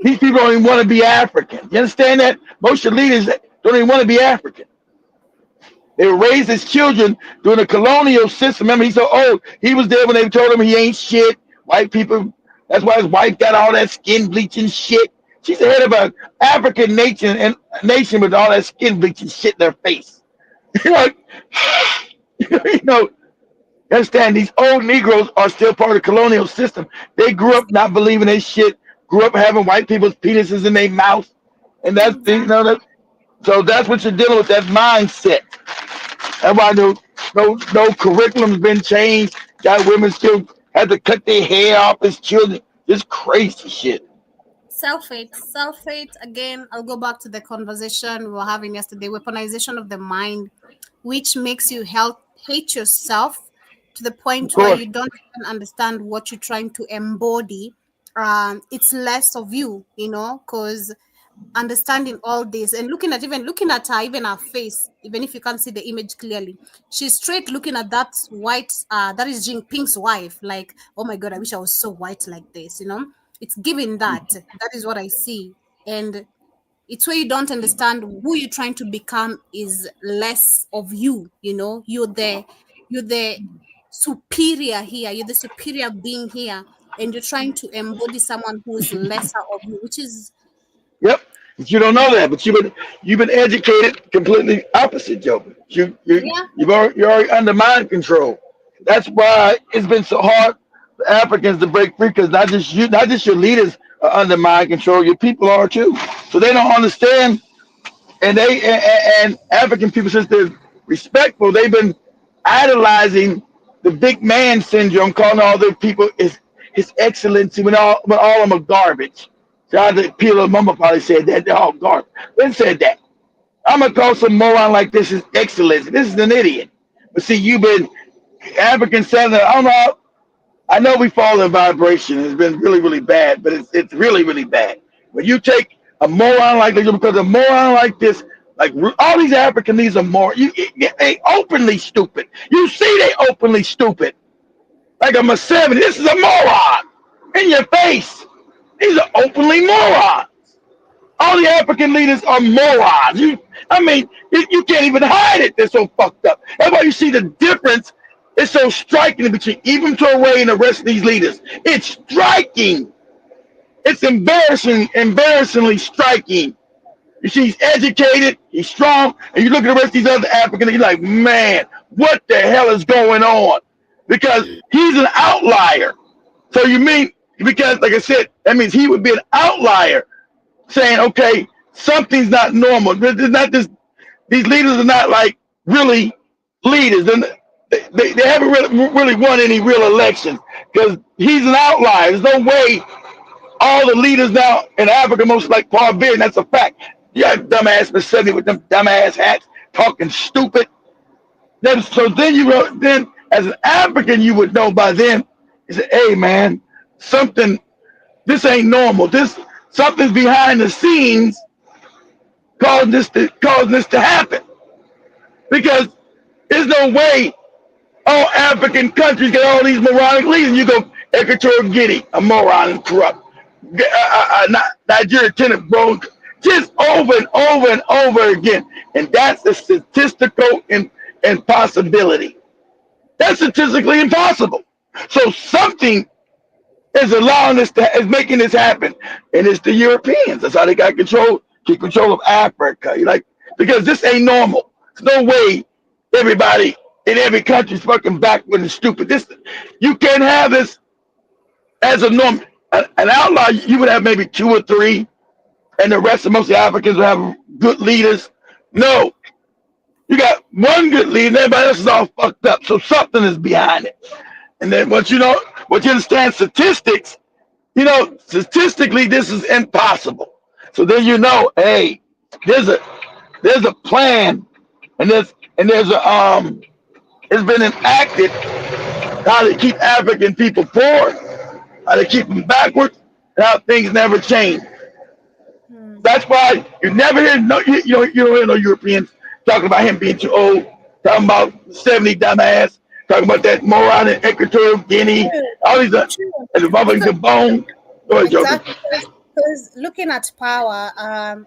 These people don't even want to be African. You understand that? Most of your leaders don't even want to be African. They were raised as children during the colonial system. Remember, he's so old. He was there when they told him he ain't shit. White people. That's why his wife got all that skin bleaching shit. She's the head of an African nation with all that skin bleaching shit in their face. You know, understand these old Negroes are still part of the colonial system. They grew up not believing they shit, grew up having white people's penises in their mouth. And that's so that's what you're dealing with, that mindset. That's why no curriculum's been changed. Got women still have to cut their hair off as children. This crazy shit. Self-hate again. I'll go back to the conversation we were having yesterday. Weaponization of the mind, which makes you hate yourself to the point where you don't even understand what you're trying to embody. It's less of you, because understanding all this and looking at her, even her face, even if you can't see the image clearly, she's straight looking at that white, that is Jinping's wife, like, oh my god, I wish I was so white like this. It's giving that is what I see. And it's where you don't understand who you're trying to become is less of you. You're the superior here, you're the superior being here, and you're trying to embody someone who's lesser of you, which is Yep. But you don't know that, but you've been educated completely opposite, Joe. You're already under mind control. That's why it's been so hard for Africans to break free, because not just your leaders are under mind control, your people are too. So they don't understand, and African people, since they're respectful, they've been idolizing the big man syndrome, calling all their people his excellency when all of them are garbage. John Peter Mama probably said that. They're all garbage. They said that. I'm going to call some moron like this his excellency. This is an idiot. But see, you've been African senator. I know we fall in vibration. It's been really, really bad, but it's really, really bad. When you take a moron like this, because a moron like this, like all these African leaders are they openly stupid. You see they openly stupid. Like I'm a 70. This is a moron in your face. These are openly morons. All the African leaders are morons. You can't even hide it. They're so fucked up. That's why you see the difference. It's so striking between Ibn Toure and the rest of these leaders. It's striking. It's embarrassingly striking. You see, he's educated, he's strong, and you look at the rest of these other Africans, you're like, man, what the hell is going on? Because he's an outlier. So because, like I said, that means he would be an outlier, saying, okay, something's not normal. These leaders are not like really leaders. They haven't really won any real elections, because he's an outlier. There's no way all the leaders now in Africa, most like Paul Beer, and that's a fact. You got dumbass Museveni with them dumbass hats talking stupid. Then as an African, you would know by then. You say, "Hey, man, something. This ain't normal. Something's behind the scenes causing this to happen." Because there's no way all African countries get all these moronic leaders. You go Equatorial Guinea, a moron and corrupt. Nigeria, tenant bro, just over and over and over again. And that's a statistical impossibility. That's statistically impossible. So something is allowing this is making this happen. And it's the Europeans. That's how they got keep control of Africa. Because this ain't normal. There's no way everybody in every country is fucking backward and stupid. You can't have this as a norm. An outlaw, you would have maybe 2 or 3, and the rest of most of the Africans would have good leaders. No, you got one good leader, and everybody else is all fucked up. So something is behind it. And then once you understand statistics, statistically this is impossible. So then hey, there's a plan, and there's a it's been enacted how to keep African people poor, how to keep them backwards, and how things never change. That's why you never hear you don't hear no Europeans talking about him being too old, talking about 70 dumbass, talking about that moron in Equatorial Guinea, all these and the Republican bone. Go ahead, Exactly. Because looking at power,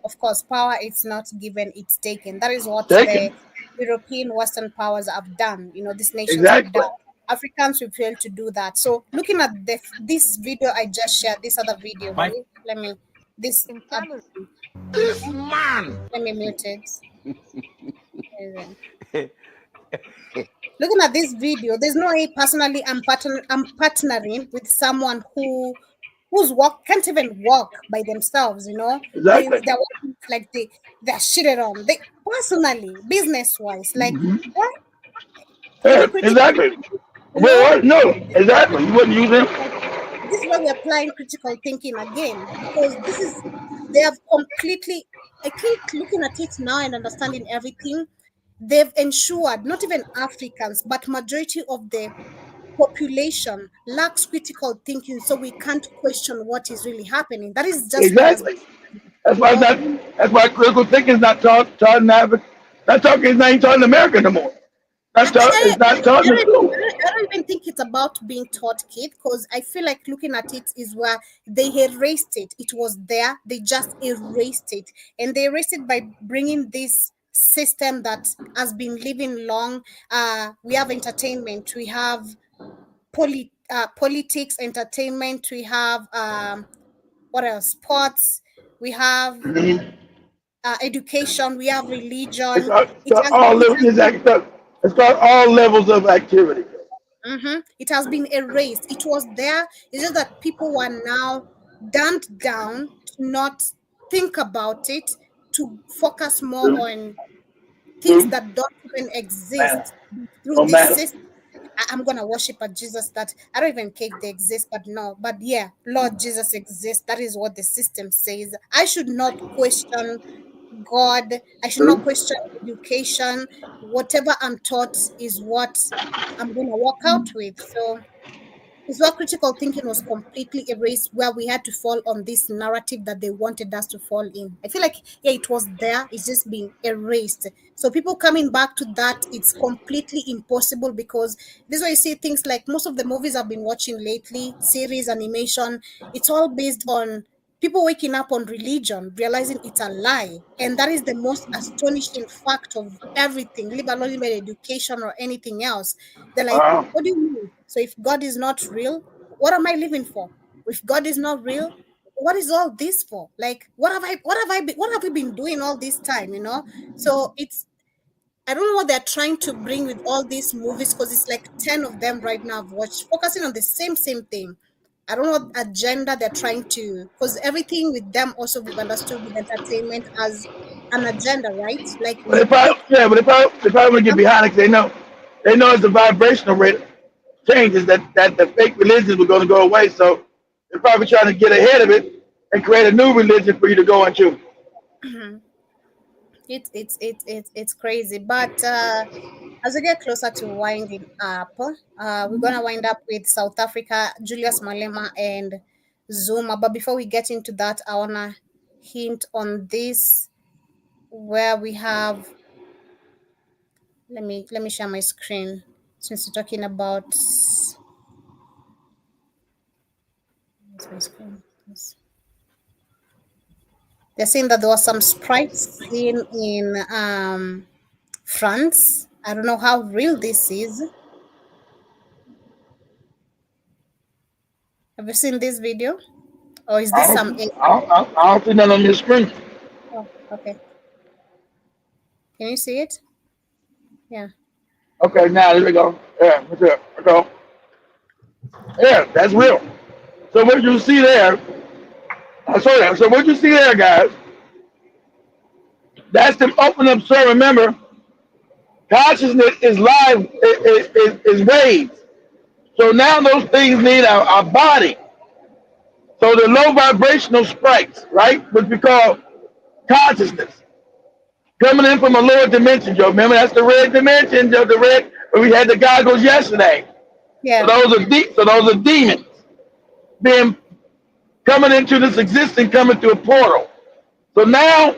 of course, power is not given, it's taken. That is what the European Western powers have done. These nations have done. Africans will fail to do that. So looking at this video I just shared, this other video, right? Let me mute it. Looking at this video, there's no way personally I'm partnering with someone whose work can't even walk by themselves, Exactly. They're working like they're shitted on. They personally, business-wise, like what? Exactly. Well, no, exactly. You wouldn't use them. This is why we're applying critical thinking again, because they have completely, I think, looking at it now and understanding everything, they've ensured not even Africans, but majority of the population lacks critical thinking, so we can't question what is really happening. That is just exactly. That's why critical thinking is not taught in Africa. It's not even taught in America no more. It's not taught in school. I don't even think it's about being taught, kid, because I feel like looking at it is where they erased it. It was there, they just erased it, and they erased it by bringing this system that has been living long. We have entertainment, we have politics, entertainment, we have what else? Sports, we have education, we have religion. It's got all levels of activity. It has been erased. It was there. It's just that people were now dumbed down to not think about it, to focus more on things that don't even exist through this system. I'm gonna worship a Jesus that I don't even care if they exist, but yeah, Lord Jesus exists. That is what the system says. I should not question God. I should not question education. Whatever I'm taught is what I'm gonna walk out with. So it's where critical thinking was completely erased, where we had to fall on this narrative that they wanted us to fall in. I feel like, yeah, it was there, it's just been erased. So people coming back to that, it's completely impossible, because this is why you see things like most of the movies I've been watching lately, series, animation, it's all based on people waking up on religion, realizing it's a lie. And that is the most astonishing fact of everything, leave alone even education or anything else. They're like, what do you mean? So if God is not real, what am I living for? If God is not real, what is all this for? Like, what have we been doing all this time, So I don't know what they're trying to bring with all these movies, because it's like 10 of them right now I've watched, focusing on the same thing. I don't know what agenda they're trying to, because everything with them also we've understood with entertainment as an agenda, right? Like But they probably want to get behind it, 'cause they know it's the vibrational rate changes that the fake religions were going to go away. So they're probably trying to get ahead of it and create a new religion for you to go into. It's crazy. But as we get closer to winding up, we're gonna wind up with South Africa, Julius Malema and Zuma. But before we get into that, I wanna hint on this where we have. Let me share my screen since we're talking about. Where's my screen? Yes. They're saying that there was some sprites seen in France. I don't know how real this is. Have you seen this video? Or is I this some don't, I don't see nothing on your screen. Oh, okay. Can you see it? Yeah. Okay, now there we go. Yeah, that's it. There we go. Yeah, that's real. So what you see there, I saw that. So what you see there, guys, that's them open up. So remember, consciousness is live, is waves. So now those things need our body. So the low vibrational sprites, right, which we call consciousness, coming in from a lower dimension, Joe. Remember, that's the red dimension, Joe, the red, where we had the goggles yesterday. So Yeah. those are demons being coming into this existence, coming through a portal. So now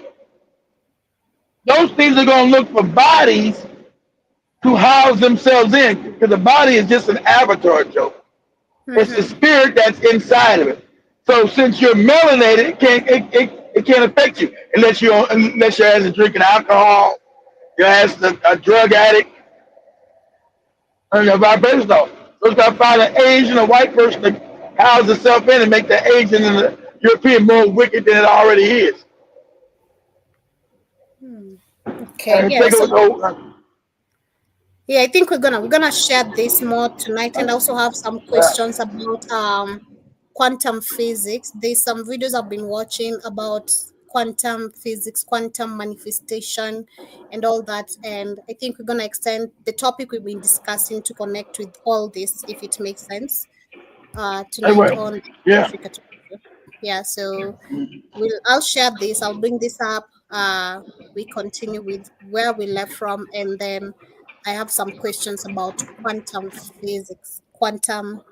those things are going to look for bodies to house themselves in, because the body is just an avatar, Joe. It's the Mm-hmm. spirit that's inside of it. So since you're melanated, it can't affect you unless your ass is drinking alcohol, your ass is a drug addict, and a vibrational. So it's got to find an Asian or white person to house itself in and make the Asian and the European more wicked than it already is. Okay. And Yeah. take it So with no, yeah, I think we're gonna share this more tonight, and also have some questions about quantum physics. There's some videos I've been watching about quantum physics, quantum manifestation, and all that. And I think we're gonna extend the topic we've been discussing to connect with all this, if it makes sense. Tonight anyway, on yeah. Africa Talk. Yeah. So I'll share this. I'll bring this up. We continue with where we left from, and then I have some questions about quantum physics, quantum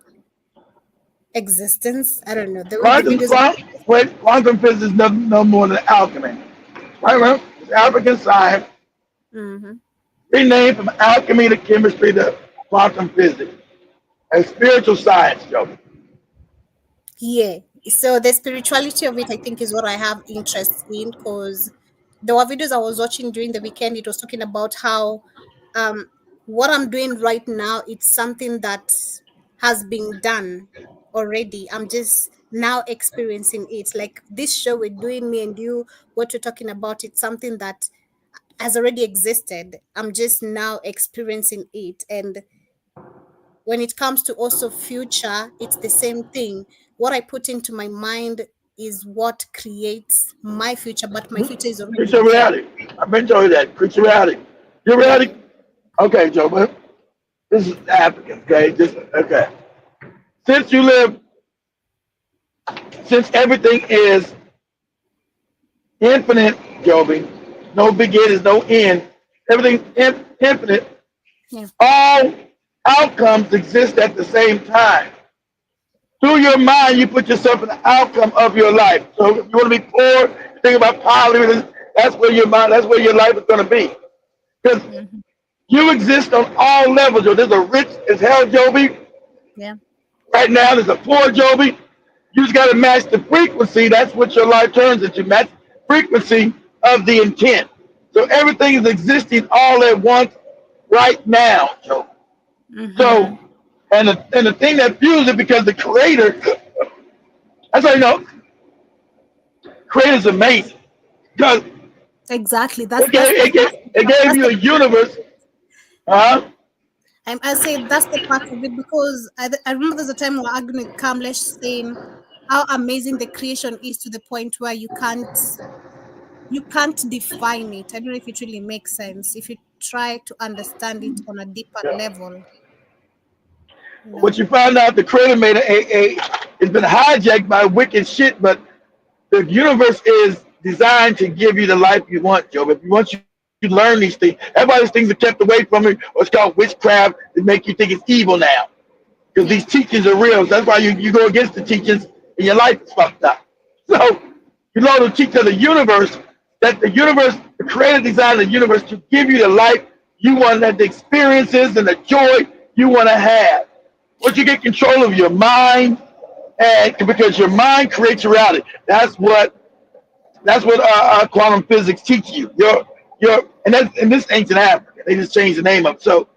existence. I don't know. The way the Quantum, videos are. quantum physics is no more than alchemy. Right, well, it's African science, Mhm. renamed from alchemy to chemistry to quantum physics. And spiritual science, Joe. Yeah. So the spirituality of it, I think, is what I have interest in, because there were videos I was watching during the weekend. It was talking about how um, what I'm doing right now, it's something that has been done already. I'm just now experiencing it. Like this show we're doing, me and you, what we're talking about, it's something that has already existed. I'm just now experiencing it. And when it comes to also future, it's the same thing. What I put into my mind is what creates my future, but my future is already Creature there. reality. I've been told you that. Creature reality. Your Yeah. reality. Okay, Joe, but this is African, okay? Okay. Since you live, since everything is infinite, Joby, no beginnings, no end, everything's infinite, Yeah. all outcomes exist at the same time. Through your mind, you put yourself in the outcome of your life. So if you want to be poor, think about poverty, that's where your mind, that's where your life is going to be. Because Mhm. you exist on all levels. There's a rich as hell Joby. Yeah. Right now, there's a poor Joby. You just got to match the frequency. That's what your life turns into. Match frequency of the intent. So everything is existing all at once right now, Joby. Mm-hmm. So, and the thing that fuels it, because the creator, that's how you know, creator's amazing. Because Exactly. it gave, it gave, it gave That's you the a universe. I say that's the part of it, because I remember there's a time we were arguing with Kamlesh, saying how amazing the creation is, to the point where you can't define it. I don't know if it really makes sense if you try to understand it on a deeper Yeah. level. You What know. you found out, the creator made it's been hijacked by wicked shit, but the universe is designed to give you the life you want, Joe. If you want you to learn these things, everybody, these things are kept away from you, or it's called witchcraft to make you think it's evil now. Because these teachings are real. That's why you go against the teachings and your life is fucked up. So you know the teach of the universe, that the universe, the creator designed the universe to give you the life you want, that the experiences and the joy you want to have. Once you get control of your mind, and because your mind creates your reality. That's what quantum physics teach you. And this ancient Africa. They just changed the name of it. So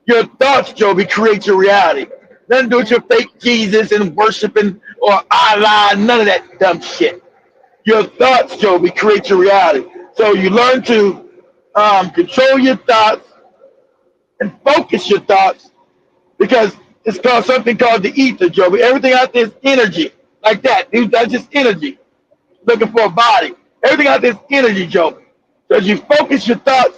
your thoughts, Joby, create your reality. Nothing to do with your fake Jesus and worshiping or Allah, none of that dumb shit. Your thoughts, Joby, create your reality. So you learn to control your thoughts and focus your thoughts because it's called something called the ether, Joby. Everything out there is energy, like that. That's just energy. Looking for a body. Everything out there is energy, Joby. So as you focus your thoughts,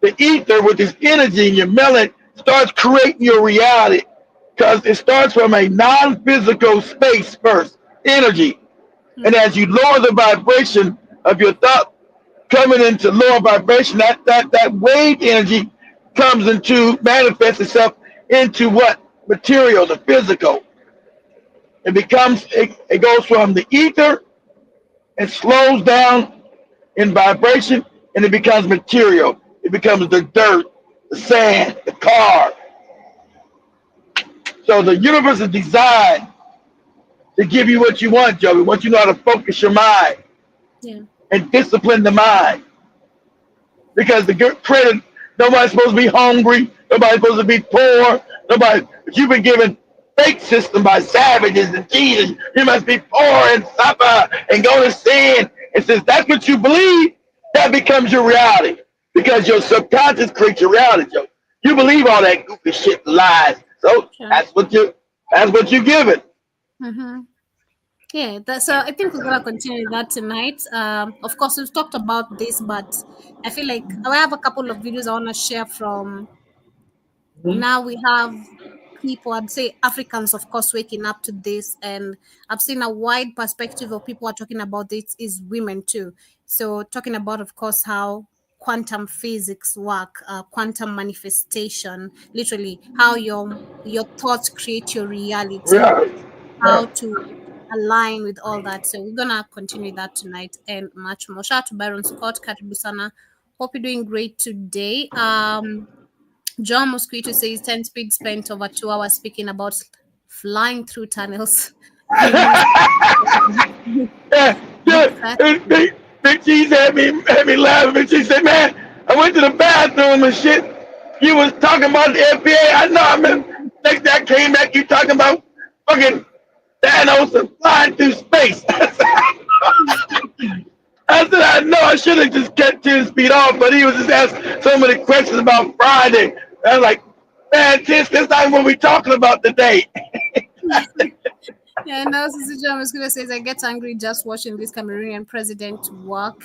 the ether with this energy in your melon starts creating your reality because it starts from a non-physical space first, energy. And as you lower the vibration of your thought coming into lower vibration, that wave energy comes into, manifests itself into what? Material, the physical. It goes from the ether and slows down in vibration and it becomes material. It becomes the dirt, the sand, the car. So the universe is designed to give you what you want, Joey. Once you know how to focus your mind and discipline the mind. Because the creator, nobody's supposed to be hungry, nobody's supposed to be poor, but you've been given fake system by savages and Jesus. You must be poor and suffer and go to sin. And since that's what you believe, that becomes your reality. Because your subconscious creates your reality, Joe. You believe all that goofy shit, lies. So that's what you give it. Mm-hmm. Yeah, so I think we're gonna continue that tonight. Of course, we've talked about this, but I feel like I have a couple of videos I want to share from. Now we have people, I'd say Africans, of course, waking up to this, and I've seen a wide perspective of people are talking about this is women too. So talking about, of course, how quantum physics work, quantum manifestation, literally how your thoughts create your reality, Yeah. how to align with all that. So we're gonna continue that tonight and much more. Shout out to Byron Scott, Karibu sana. Hope you're doing great today. John Mosquito says 10 speed spent over 2 hours speaking about flying through tunnels. He missed Big Cheese had me laughing. She said, "Man, I went to the bathroom and shit. You was talking about the FBA. I know. I mean, next day I came back. You talking about fucking Thanos and flying through space." I said, "I know. I should have just kept 10 speed off, but he was just asking so many questions about Friday." I was like, "Man, this not what we talking about today." Yeah, now Sisi John Mosquito says I get angry just watching this Cameroonian president walk.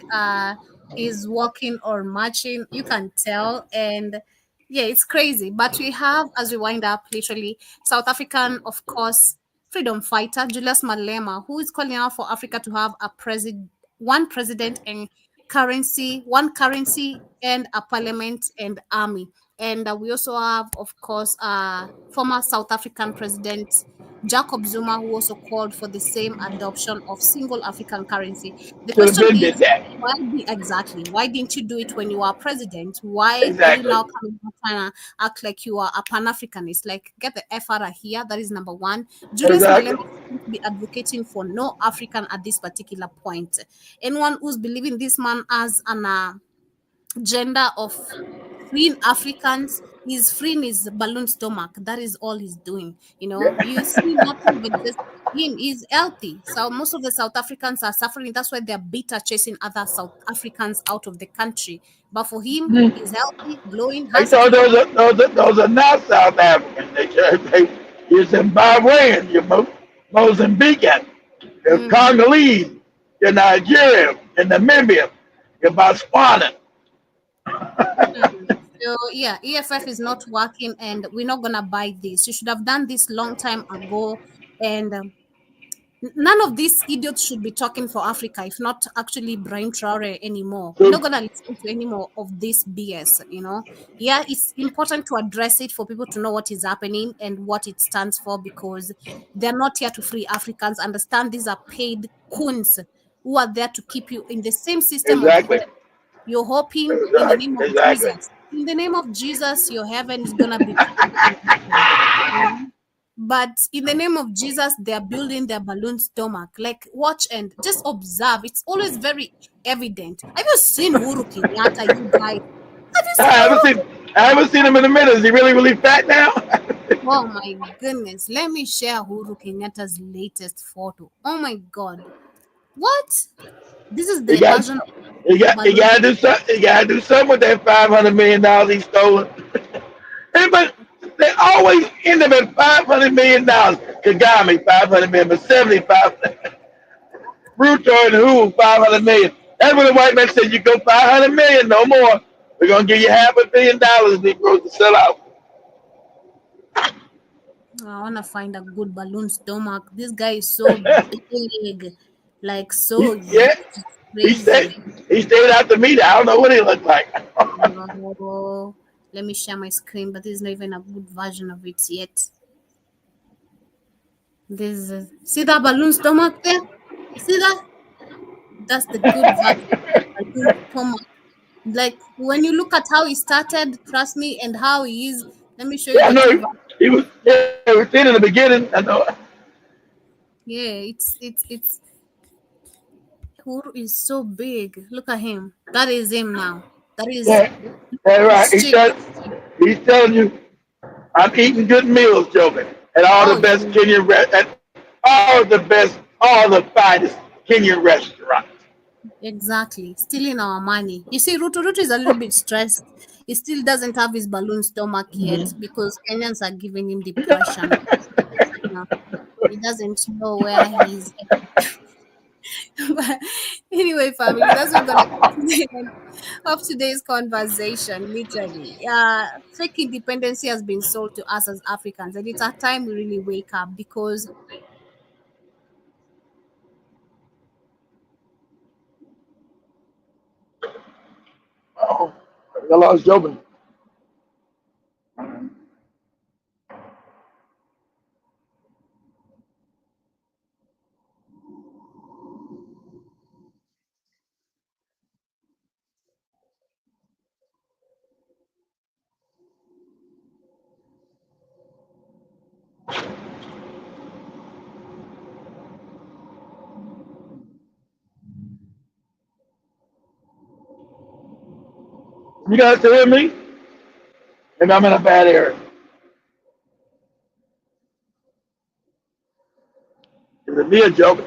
He's walking or marching. You can tell. And yeah, it's crazy. But we have, as we wind up, literally, South African, of course, freedom fighter, Julius Malema, who is calling out for Africa to have one president and one currency and a parliament and army. And we also have, of course, former South African president Jacob Zuma, who also called for the same adoption of single African currency. The Should have question been did is, that. why didn't you do it when you were president? Why are you Exactly. now coming out trying to act like you are a Pan-Africanist? Like, get the F out of here. That is number one. Julius Exactly. Malema seems to be advocating for no African at this particular point. Anyone who's believing this man as an agenda of freeing Africans. He's freeing his balloon stomach. That is all he's doing. You see nothing but just him. He's healthy. So most of the South Africans are suffering. That's why they're bitter chasing other South Africans out of the country. But for him, he's healthy, glowing, I has thought kids. those are not South Africans. You're Zimbabwean, you're Mozambican, you're Congolese, you're Nigerian, you're Namibian, you're Botswana. So yeah, EFF is not working, and we're not gonna buy this. You should have done this long time ago, and None of these idiots should be talking for Africa, if not actually Brian Traore anymore. We're not gonna listen to any more of this BS, you know. Yeah, it's important to address it for people to know what is happening and what it stands for, because they're not here to free Africans. Understand, these are paid coons who are there to keep you in the same system of Exactly. hope. You're hoping in the name of Exactly. Jesus. In the name of Jesus, your heaven is gonna be protected. You know? But in the name of Jesus, they are building their balloon stomach. Like, watch and just observe. It's always very evident. Have you seen Uhuru Kenyatta, you guys? Have you I seen haven't Uhuru? seen I haven't seen him in a minute. Is he really fat now? Oh my goodness. Let me share Uhuru Kenyatta's latest photo. Oh my God. What? This is he the got version of he balloon. got to do something. He got to do something with that $500 million he stolen. Hey, but they always end up at $500 million. Kagame 500 million, but 75. Ruto and who 500 million. That's when the white man said, "You go 500 million, no more. We're gonna give you $500 million, Negroes, to sell out." I want to find a good balloon stomach. This guy is so big. Like, so huge. Yeah, he Crazy. stayed. He stayed out the media. I don't know what he looked like. Oh, let me share my screen, but this is not even a good version of it yet. This see that balloon stomach there? You see that? That's the good version of balloon stomach. Like, when you look at how he started, trust me, and how he is. Let me show you Yeah, I the two know versions. he was. Yeah, we was thin in the beginning. I know. Yeah, it's Uhuru is so big. Look at him. That is him now. That is Yeah, that's his right. chin. He's telling you, "I'm eating good meals, children, at all the Oh, best at all the finest Kenyan restaurants." exactly. Stealing our money. You see, Ruto is a little bit stressed. He still doesn't have his balloon stomach yet because Kenyans are giving him depression. You know, he doesn't know where he's. But anyway, family, that's what gonna be the end of today's conversation. Literally, fake independency has been sold to us as Africans, and it's a time we really wake up because Oh, I lost Jobin. You guys still hear me? Maybe I'm in a bad area. Is it me or Jobin?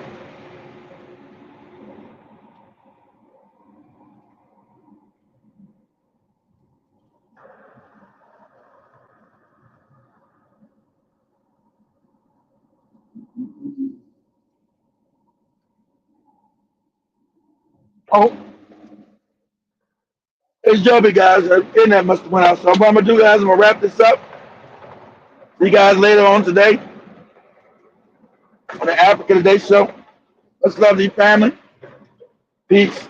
Oh, it's Joby, guys. Internet must have went out. So what I'm gonna do, guys, I'm gonna wrap this up. See you guys later on today on the Africa Today show. Let's love the family. Peace.